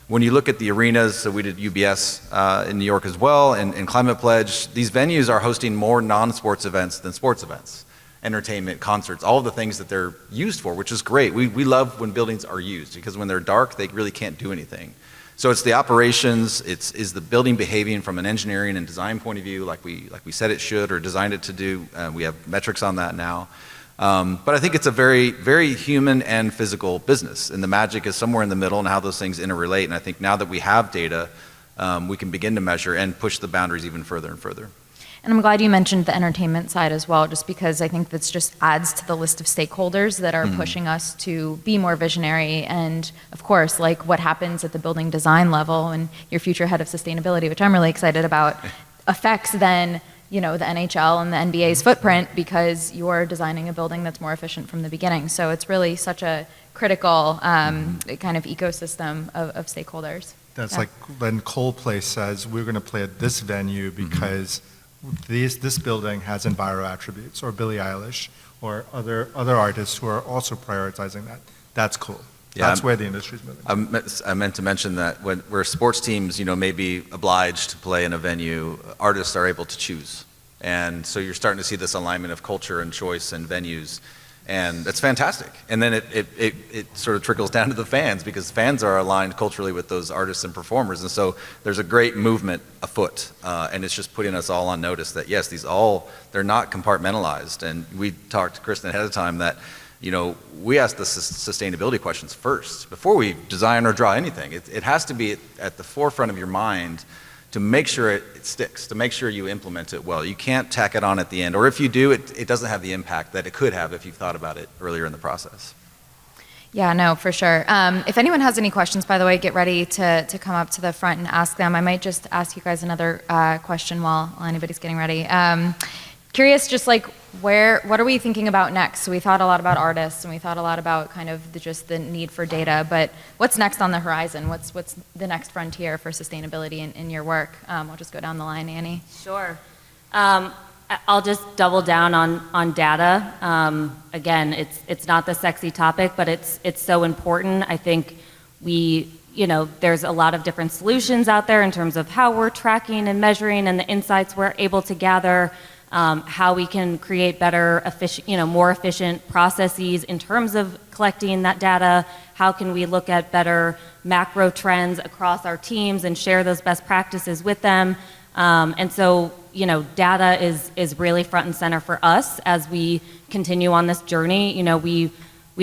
when you look at the arenas, so we did UBS in New York as well, and Climate Pledge, these venues are hosting more non-sports events than sports events, entertainment, concerts, all of the things that they're used for, which is great. We love when buildings are used, because when they're dark, they really can't do anything. So it's the operations, is the building behaving from an engineering and design point of view like we said it should or designed it to do. We have metrics on that now. But I think it's a very, very human and physical business, and the magic is somewhere in the middle and how those things interrelate. And I think now that we have data, we can begin to measure and push the boundaries even further and further. And I'm glad you mentioned the entertainment side as well, just because I think this just adds to the list of stakeholders that are pushing us to be more visionary. And of course, like what happens at the building design level and your future head of sustainability, which I'm really excited about, affects then, the NHL and the NBA's footprint because you're designing a building that's more efficient from the beginning. So it's really such a critical kind of ecosystem of stakeholders. That's like when Coldplay says, we're going to play at this venue because this building has enviro attributes, or Billie Eilish, or other artists who are also prioritizing that. That's cool. Yeah, that's where the industry's moving. I meant to mention that where sports teams, may be obliged to play in a venue, artists are able to choose. And so you're starting to see this alignment of culture and choice and venues. And that's fantastic. And then it sort of trickles down to the fans, because fans are aligned culturally with those artists and performers. And so there's a great movement afoot. And it's just putting us all on notice that, yes, they're not compartmentalized. And we talked to Kristen ahead of time that, we ask the sustainability questions first before we design or draw anything. It has to be at the forefront of your mind to make sure it sticks, to make sure you implement it well. You can't tack it on at the end, or if you do, it doesn't have the impact that it could have if you've thought about it earlier in the process. Yeah, no, for sure. If anyone has any questions, by the way, get ready to come up to the front and ask them. I might just ask you guys another question while anybody's getting ready. Curious, just like what are we thinking about next? So we thought a lot about artists, and we thought a lot about kind of just the need for data, but what's next on the horizon? What's the next frontier for sustainability in your work? I'll just go down the line, Annie. Sure. I'll just double down on data. Again, it's not the sexy topic, but it's so important. I think there's a lot of different solutions out there in terms of how we're tracking and measuring and the insights we're able to gather. How we can create better, more efficient processes in terms of collecting that data. How can we look at better macro trends across our teams and share those best practices with them? And so, data is really front and center for us as we continue on this journey. We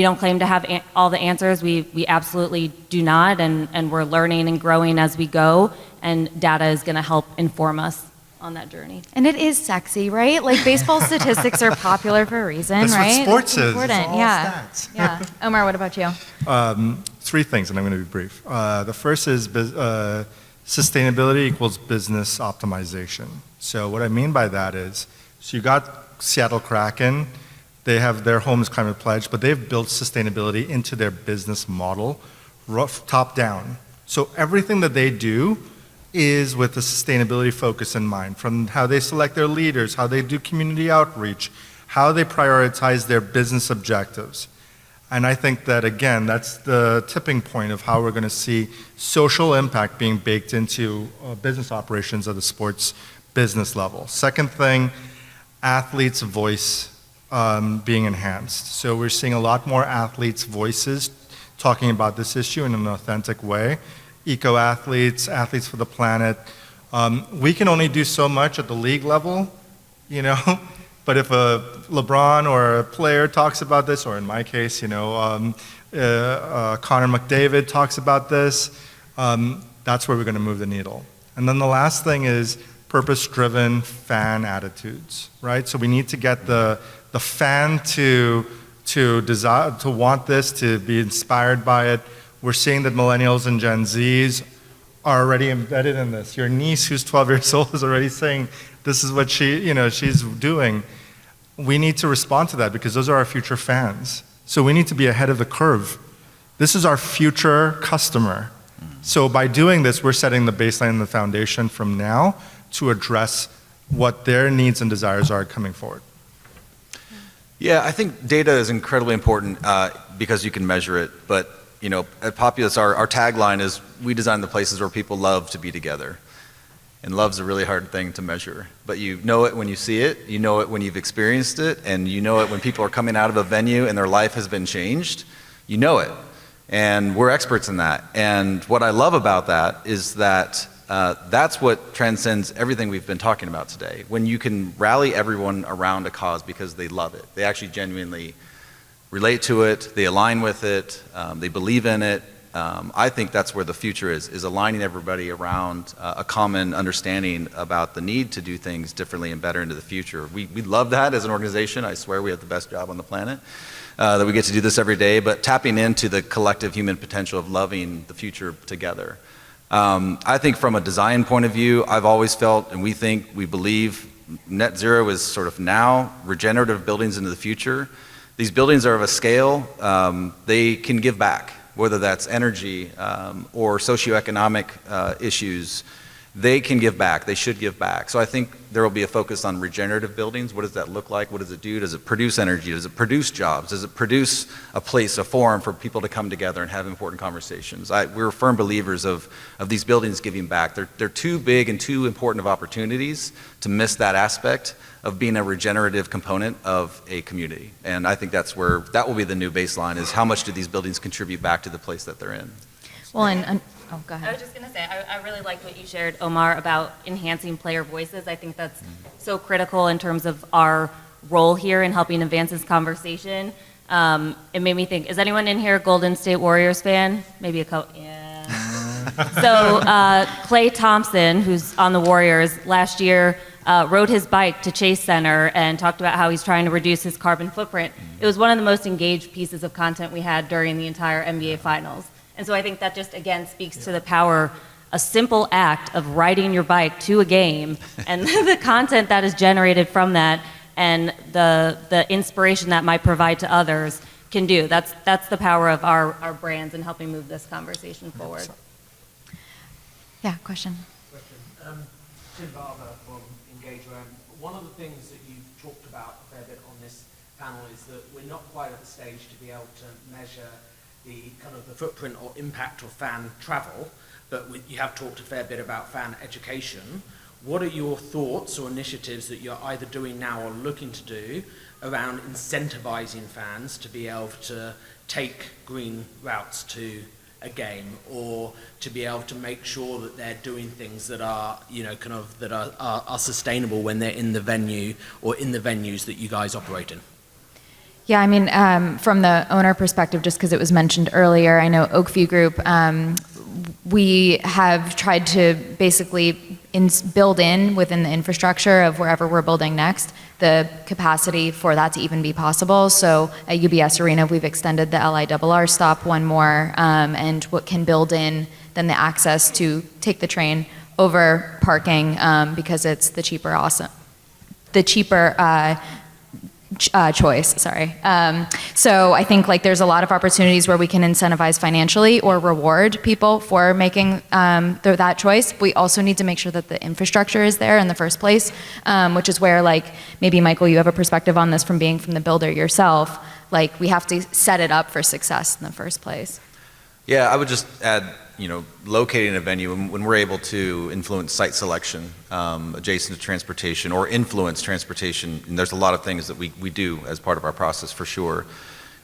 don't claim to have all the answers. We absolutely do not, and we're learning and growing as we go. And data is going to help inform us on that journey. And it is sexy, right? Like baseball statistics are popular for a reason, That's right? what sports is. Important. It's all Yeah. stats. Yeah. Omar, what about you? Three things, and I'm going to be brief. The first is sustainability equals business optimization. So what I mean by that is, so you got Seattle Kraken, they have their Homes Climate Pledge, but they've built sustainability into their business model, top down. So everything that they do is with the sustainability focus in mind, from how they select their leaders, how they do community outreach, how they prioritize their business objectives. And I think that, again, that's the tipping point of how we're going to see social impact being baked into business operations at the sports business level. Second thing, athletes' voice being enhanced. So we're seeing a lot more athletes' voices talking about this issue in an authentic way. Eco-athletes, athletes for the planet. We can only do so much at the league level, but if a LeBron or a player talks about this, or in my case, Connor McDavid talks about this, that's where we're going to move the needle. And then the last thing is purpose-driven fan attitudes, right? So we need to get the fan to desire, to want this, to be inspired by it. We're seeing that millennials and Gen Zs are already embedded in this. Your niece, who's 12 years old, is already saying this is what she's doing. We need to respond to that because those are our future fans. So we need to be ahead of the curve. This is our future customer. So by doing this, we're setting the baseline and the foundation from now to address what their needs and desires are coming forward. Yeah, I think data is incredibly important because you can measure it, but at Populous, our tagline is, we design the places where people love to be together. And love's a really hard thing to measure. But you know it when you see it, you know it when you've experienced it, and you know it when people are coming out of a venue and their life has been changed. You know it. And we're experts in that. And what I love about that is that that's what transcends everything we've been talking about today. When you can rally everyone around a cause because they love it. They actually genuinely relate to it, they align with it, they believe in it. I think that's where the future is aligning everybody around a common understanding about the need to do things differently and better into the future. We love that as an organization. I swear we have the best job on the planet, that we get to do this every day, but tapping into the collective human potential of loving the future together. I think from a design point of view, I've always felt, and we believe, net zero is sort of now, regenerative buildings into the future. These buildings are of a scale, they can give back, whether that's energy or socioeconomic issues. they can give back. They should give back. So I think there will be a focus on regenerative buildings. What does that look like? What does it do? Does it produce energy? Does it produce jobs? Does it produce a place, a forum for people to come together and have important conversations? We're firm believers of these buildings giving back. They're too big and too important of opportunities to miss that aspect of being a regenerative component of a community. And I think that will be the new baseline, is how much do these buildings contribute back to the place that they're in. Well, oh, go ahead. I was just going to say, I really liked what you shared, Omar, about enhancing player voices. I think that's so critical in terms of our role here in helping advance this conversation. It made me think, is anyone in here a Golden State Warriors fan? Maybe a couple, yeah. So Klay Thompson, who's on the Warriors, last year rode his bike to Chase Center and talked about how he's trying to reduce his carbon footprint. It was one of the most engaged pieces of content we had during the entire NBA Finals. And so I think that just, again, speaks to the power, a simple act of riding your bike to a game and the content that is generated from that and the inspiration that might provide to others can do. That's the power of our brands in helping move this conversation forward. Yeah, question. Tim Barber from Engager. One of the things that you've talked about a fair bit on this panel is that we're not quite at the stage to be able to measure the kind of the footprint or impact of fan travel, but you have talked a fair bit about fan education. What are your thoughts or initiatives that you're either doing now or looking to do around incentivizing fans to be able to take green routes to a game, or to be able to make sure that they're doing things that are, that are sustainable when they're in the venue or in the venues that you guys operate in? Yeah, I mean, from the owner perspective, just because it was mentioned earlier, I know Oakview Group, we have tried to basically build in within the infrastructure of wherever we're building next, the capacity for that to even be possible. So at UBS Arena, we've extended the LIRR stop one more, and what can build in then the access to take the train over parking, because it's the cheaper choice, sorry. So I think there's a lot of opportunities where we can incentivize financially or reward people for making that choice. We also need to make sure that the infrastructure is there in the first place, which is where maybe Michael, you have a perspective on this from being from the builder yourself. We have to set it up for success in the first place. Yeah, I would just add, locating a venue, when we're able to influence site selection adjacent to transportation or influence transportation, and there's a lot of things that we do as part of our process for sure.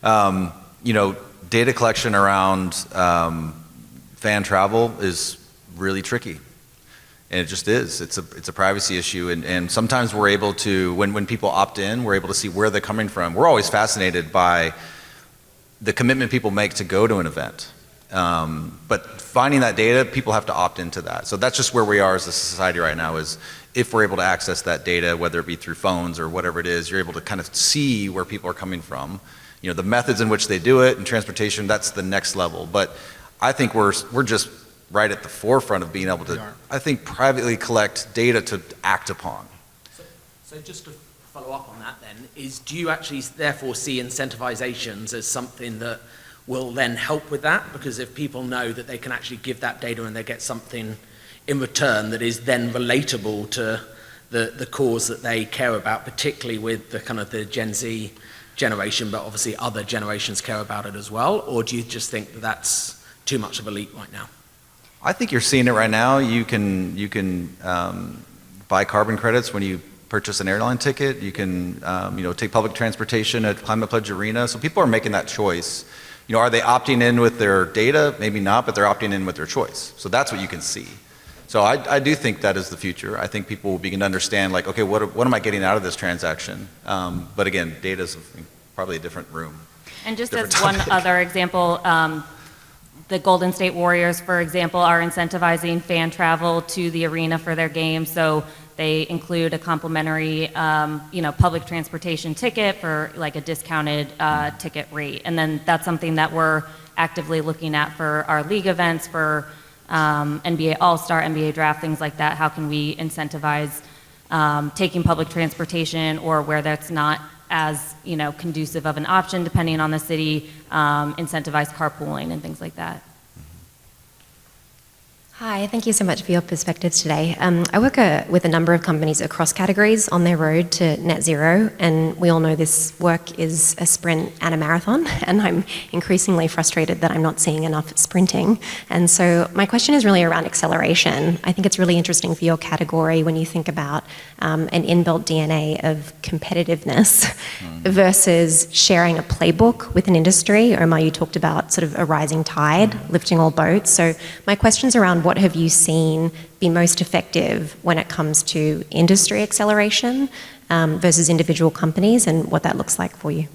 Data collection around fan travel is really tricky. And it just is. It's a privacy issue, and sometimes we're able to, when people opt in, we're able to see where they're coming from. We're always fascinated by the commitment people make to go to an event. But finding that data, people have to opt into that. So that's just where we are as a society right now, is if we're able to access that data, whether it be through phones or whatever it is, you're able to kind of see where people are coming from. The methods in which they do it and transportation, that's the next level. But I think we're just right at the forefront of being able to, I think, privately collect data to act upon. So just to follow up on that then, do you actually therefore see incentivizations as something that will then help with that? Because if people know that they can actually give that data and they get something in return that is then relatable to the cause that they care about, particularly with the kind of the Gen Z generation, but obviously other generations care about it as well? Or do you just think that that's too much of a leap right now? I think you're seeing it right now. You can buy carbon credits when you purchase an airline ticket. You can take public transportation at Climate Pledge Arena. So people are making that choice. Are they opting in with their data? Maybe not, but they're opting in with their choice. So that's what you can see. So I do think that is the future. I think people will begin to understand, okay, what am I getting out of this transaction? But again, data is probably a different room. And just as one other example, the Golden State Warriors, for example, are incentivizing fan travel to the arena for their games. So they include a complimentary, public transportation ticket for a discounted ticket rate. And then that's something that we're actively looking at for our league events, for NBA All-Star, NBA Draft, things like that. How can we incentivize taking public transportation, or where that's not as conducive of an option depending on the city, incentivize carpooling and things like that. Hi, thank you so much for your perspectives today. I work with a number of companies across categories on their road to net zero, and we all know this work is a sprint and a marathon, and I'm increasingly frustrated that I'm not seeing enough sprinting. And so my question is really around acceleration. I think it's really interesting for your category when you think about an inbuilt DNA of competitiveness versus sharing a playbook with an industry. Omar, you talked about sort of a rising tide, lifting all boats. So my question's around what have you seen be most effective when it comes to industry acceleration versus individual companies and what that looks like for you?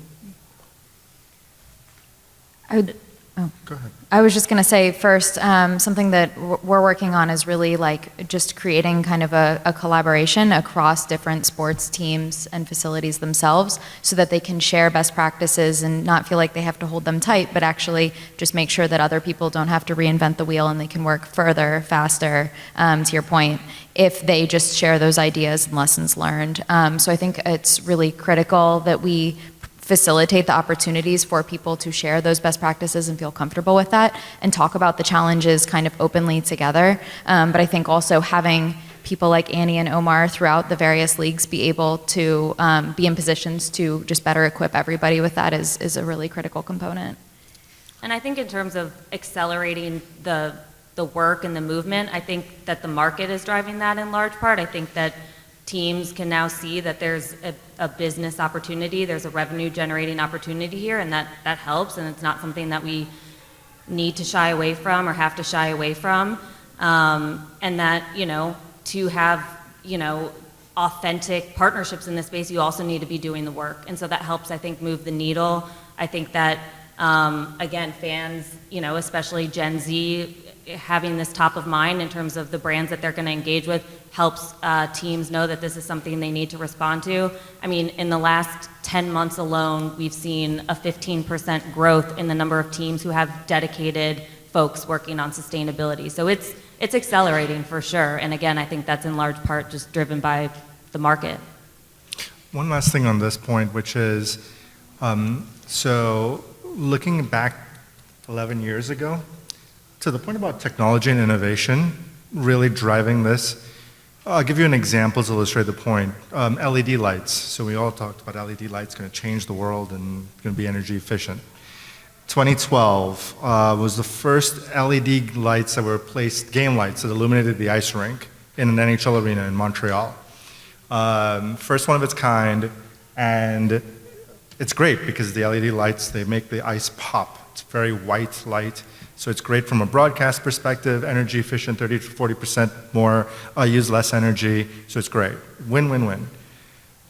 Go ahead. I was just going to say first, something that we're working on is really like just creating kind of a collaboration across different sports teams and facilities themselves so that they can share best practices and not feel like they have to hold them tight, but actually just make sure that other people don't have to reinvent the wheel and they can work further, faster, to your point, if they just share those ideas and lessons learned. So I think it's really critical that we facilitate the opportunities for people to share those best practices and feel comfortable with that and talk about the challenges kind of openly together. But I think also having people like Annie and Omar throughout the various leagues be able to be in positions to just better equip everybody with that is a really critical component. And I think in terms of accelerating the work and the movement, I think that the market is driving that in large part. I think that teams can now see that there's a business opportunity, there's a revenue generating opportunity here, and that helps, and it's not something that we need to shy away from or have to shy away from. And that, to have, authentic partnerships in this space, you also need to be doing the work. And so that helps, I think, move the needle. I think that, again, fans, especially Gen Z, having this top of mind in terms of the brands that they're going to engage with helps teams know that this is something they need to respond to. I mean, in the last 10 months alone, we've seen a 15% growth in the number of teams who have dedicated folks working on sustainability. So it's accelerating for sure. And again, I think that's in large part just driven by the market. One last thing on this point, which is, so looking back 11 years ago, to the point about technology and innovation really driving this, I'll give you an example to illustrate the point. LED lights. So we all talked about LED lights going to change the world and going to be energy efficient. 2012 was the first LED lights that were placed, game lights that illuminated the ice rink in an NHL arena in Montreal. First one of its kind, and it's great because the LED lights, they make the ice pop. It's very white light. So it's great from a broadcast perspective, energy efficient, 30 to 40% more, use less energy, so it's great. Win, win, win.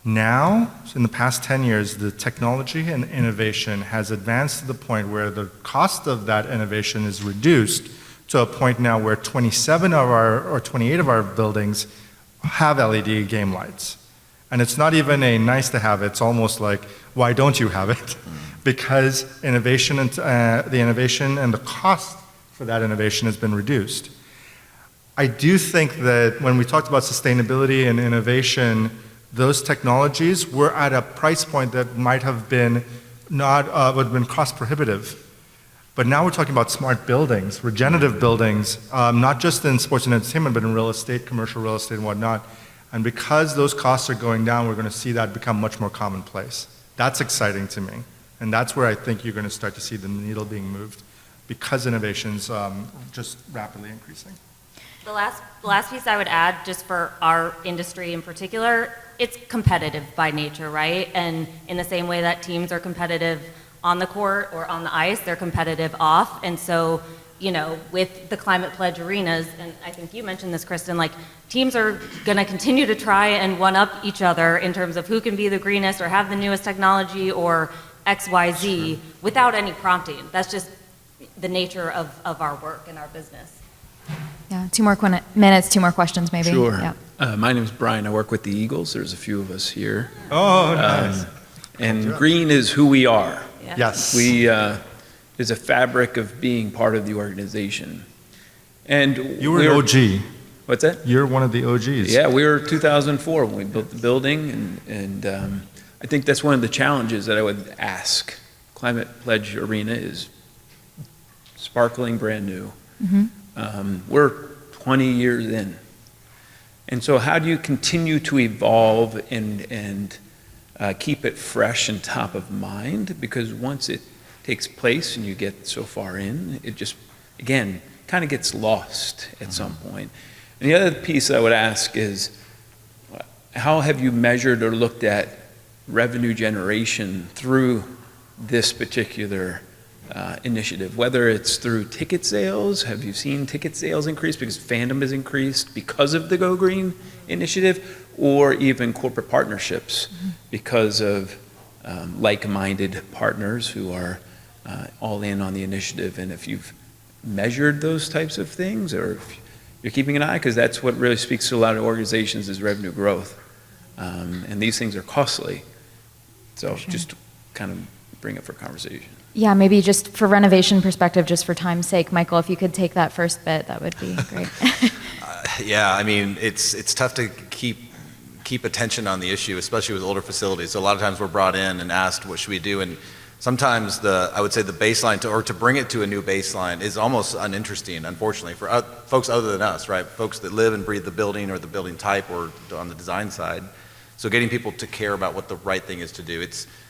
Now, in the past 10 years, the technology and innovation has advanced to the point where the cost of that innovation is reduced to a point now where 27 of our, or 28 of our buildings have LED game lights. And it's not even a nice to have, it's almost like, why don't you have it? Because innovation and the innovation and the cost for that innovation has been reduced. I do think that when we talked about sustainability and innovation, those technologies were at a price point that might have been not would have been cost prohibitive. But now we're talking about smart buildings, regenerative buildings, not just in sports and entertainment, but in real estate, commercial real estate and whatnot. And because those costs are going down, we're going to see that become much more commonplace. That's exciting to me. And that's where I think you're going to start to see the needle being moved because innovation's just rapidly increasing. The last piece I would add, just for our industry in particular, it's competitive by nature, right? And in the same way that teams are competitive on the court or on the ice, they're competitive off. And so, with the Climate Pledge arenas, and I think you mentioned this, Kristen, like teams are going to continue to try and one-up each other in terms of who can be the greenest or have the newest technology or XYZ without any prompting. That's just the nature of our work and our business. Yeah, 2 more minutes, 2 more questions maybe. Sure. Yeah. My name is Brian. I work with the Eagles. There's a few of us here. Oh, nice. And green is who we are. Yeah. Yes. We is a fabric of being part of the organization. And You were an OG. What's that? You're one of the OGs. Yeah, we were 2004 when we built the building, and I think that's one of the challenges that I would ask. Climate Pledge Arena is sparkling brand new. Mm-hmm. We're 20 years in. And so how do you continue to evolve and keep it fresh and top of mind? Because once it takes place and you get so far in, it just, again, kind of gets lost at some point. And the other piece I would ask is, how have you measured or looked at revenue generation through this particular initiative? Whether it's through ticket sales, have you seen ticket sales increase because fandom has increased because of the Go Green initiative, or even corporate partnerships because of like-minded partners who are all in on the initiative? And if you've measured those types of things, or if you're keeping an eye, because that's what really speaks to a lot of organizations is revenue growth. And these things are costly. So just kind of bring it for conversation. Yeah, maybe just for renovation perspective, just for time's sake, Michael, if you could take that first bit, that would be great. Yeah, I mean, it's tough to keep attention on the issue, especially with older facilities. So a lot of times we're brought in and asked, what should we do? And sometimes I would say the baseline or to bring it to a new baseline is almost uninteresting, unfortunately, for folks other than us, right? Folks that live and breathe the building or the building type or on the design side. So getting people to care about what the right thing is to do.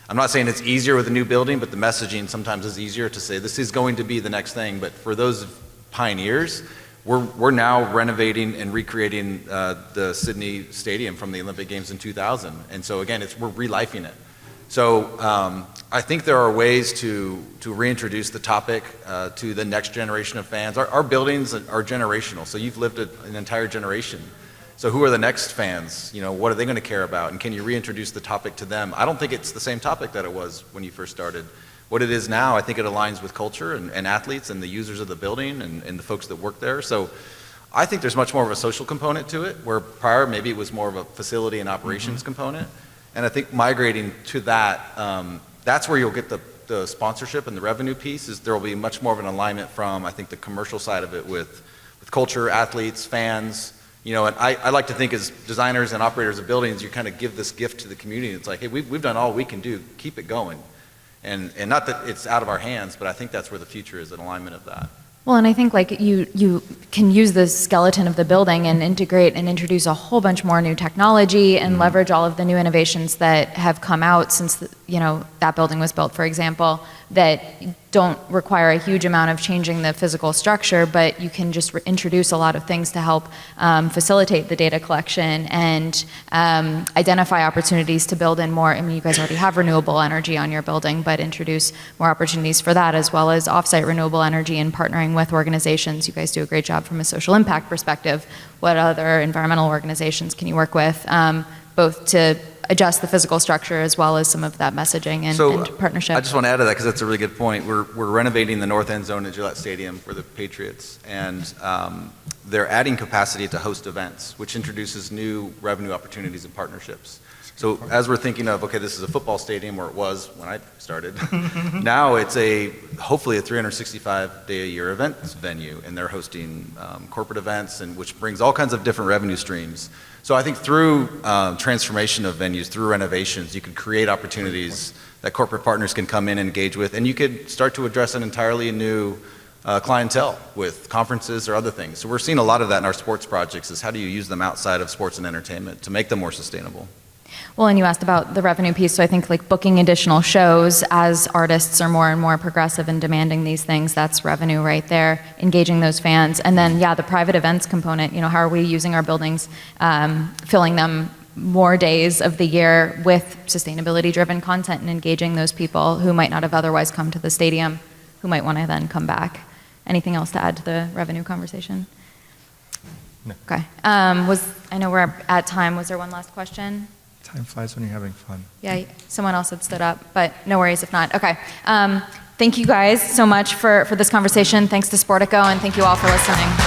I'm not saying it's easier with a new building, but the messaging sometimes is easier to say this is going to be the next thing. But for those pioneers, we're now renovating and recreating the Sydney Stadium from the Olympic Games in 2000. And so again, we're relifing it. So I think there are ways to reintroduce the topic to the next generation of fans. Our buildings are generational, so you've lived an entire generation. So who are the next fans? You know, what are they going to care about? And can you reintroduce the topic to them? I don't think it's the same topic that it was when you first started. What it is now, I think it aligns with culture and athletes and the users of the building and the folks that work there. So I think there's much more of a social component to it, where prior maybe it was more of a facility and operations component. And I think migrating to that, that's where you'll get the sponsorship and the revenue piece. Is there will be much more of an alignment from, I think, the commercial side of it with culture, athletes, fans. You know, and I like to think as designers and operators of buildings, you kind of give this gift to the community. It's like, hey, we've done all we can do. Keep it going. And not that it's out of our hands, but I think that's where the future is, an alignment of that. Well, and I think like you can use the skeleton of the building and integrate and introduce a whole bunch more new technology and leverage all of the new innovations that have come out since that building was built, for example, that don't require a huge amount of changing the physical structure, but you can just introduce a lot of things to help facilitate the data collection and identify opportunities to build in more. I mean, you guys already have renewable energy on your building, but introduce more opportunities for that, as well as offsite renewable energy and partnering with organizations. You guys do a great job from a social impact perspective. What other environmental organizations can you work with, both to adjust the physical structure as well as some of that messaging and partnership? I just want to add to that because that's a really good point. We're renovating the north end zone at Gillette Stadium for the Patriots, and they're adding capacity to host events, which introduces new revenue opportunities and partnerships. So as we're thinking of, okay, this is a football stadium, or it was when I started. Now it's hopefully a 365-day-a-year events venue, and they're hosting corporate events, and which brings all kinds of different revenue streams. So I think through transformation of venues, through renovations, you can create opportunities that corporate partners can come in and engage with, and you could start to address an entirely new clientele with conferences or other things. So we're seeing a lot of that in our sports projects, is how do you use them outside of sports and entertainment to make them more sustainable? Well, and you asked about the revenue piece, so I think like booking additional shows as artists are more and more progressive and demanding these things, that's revenue right there, engaging those fans. And then, yeah, the private events component, how are we using our buildings, filling them more days of the year with sustainability-driven content and engaging those people who might not have otherwise come to the stadium, who might want to then come back. Anything else to add to the revenue conversation? No. Okay. I know we're at time. Was there one last question? Time flies when you're having fun. Yeah, someone else had stood up, but no worries if not. Okay. Thank you guys so much for this conversation. Thanks to Sportico, and thank you all for listening.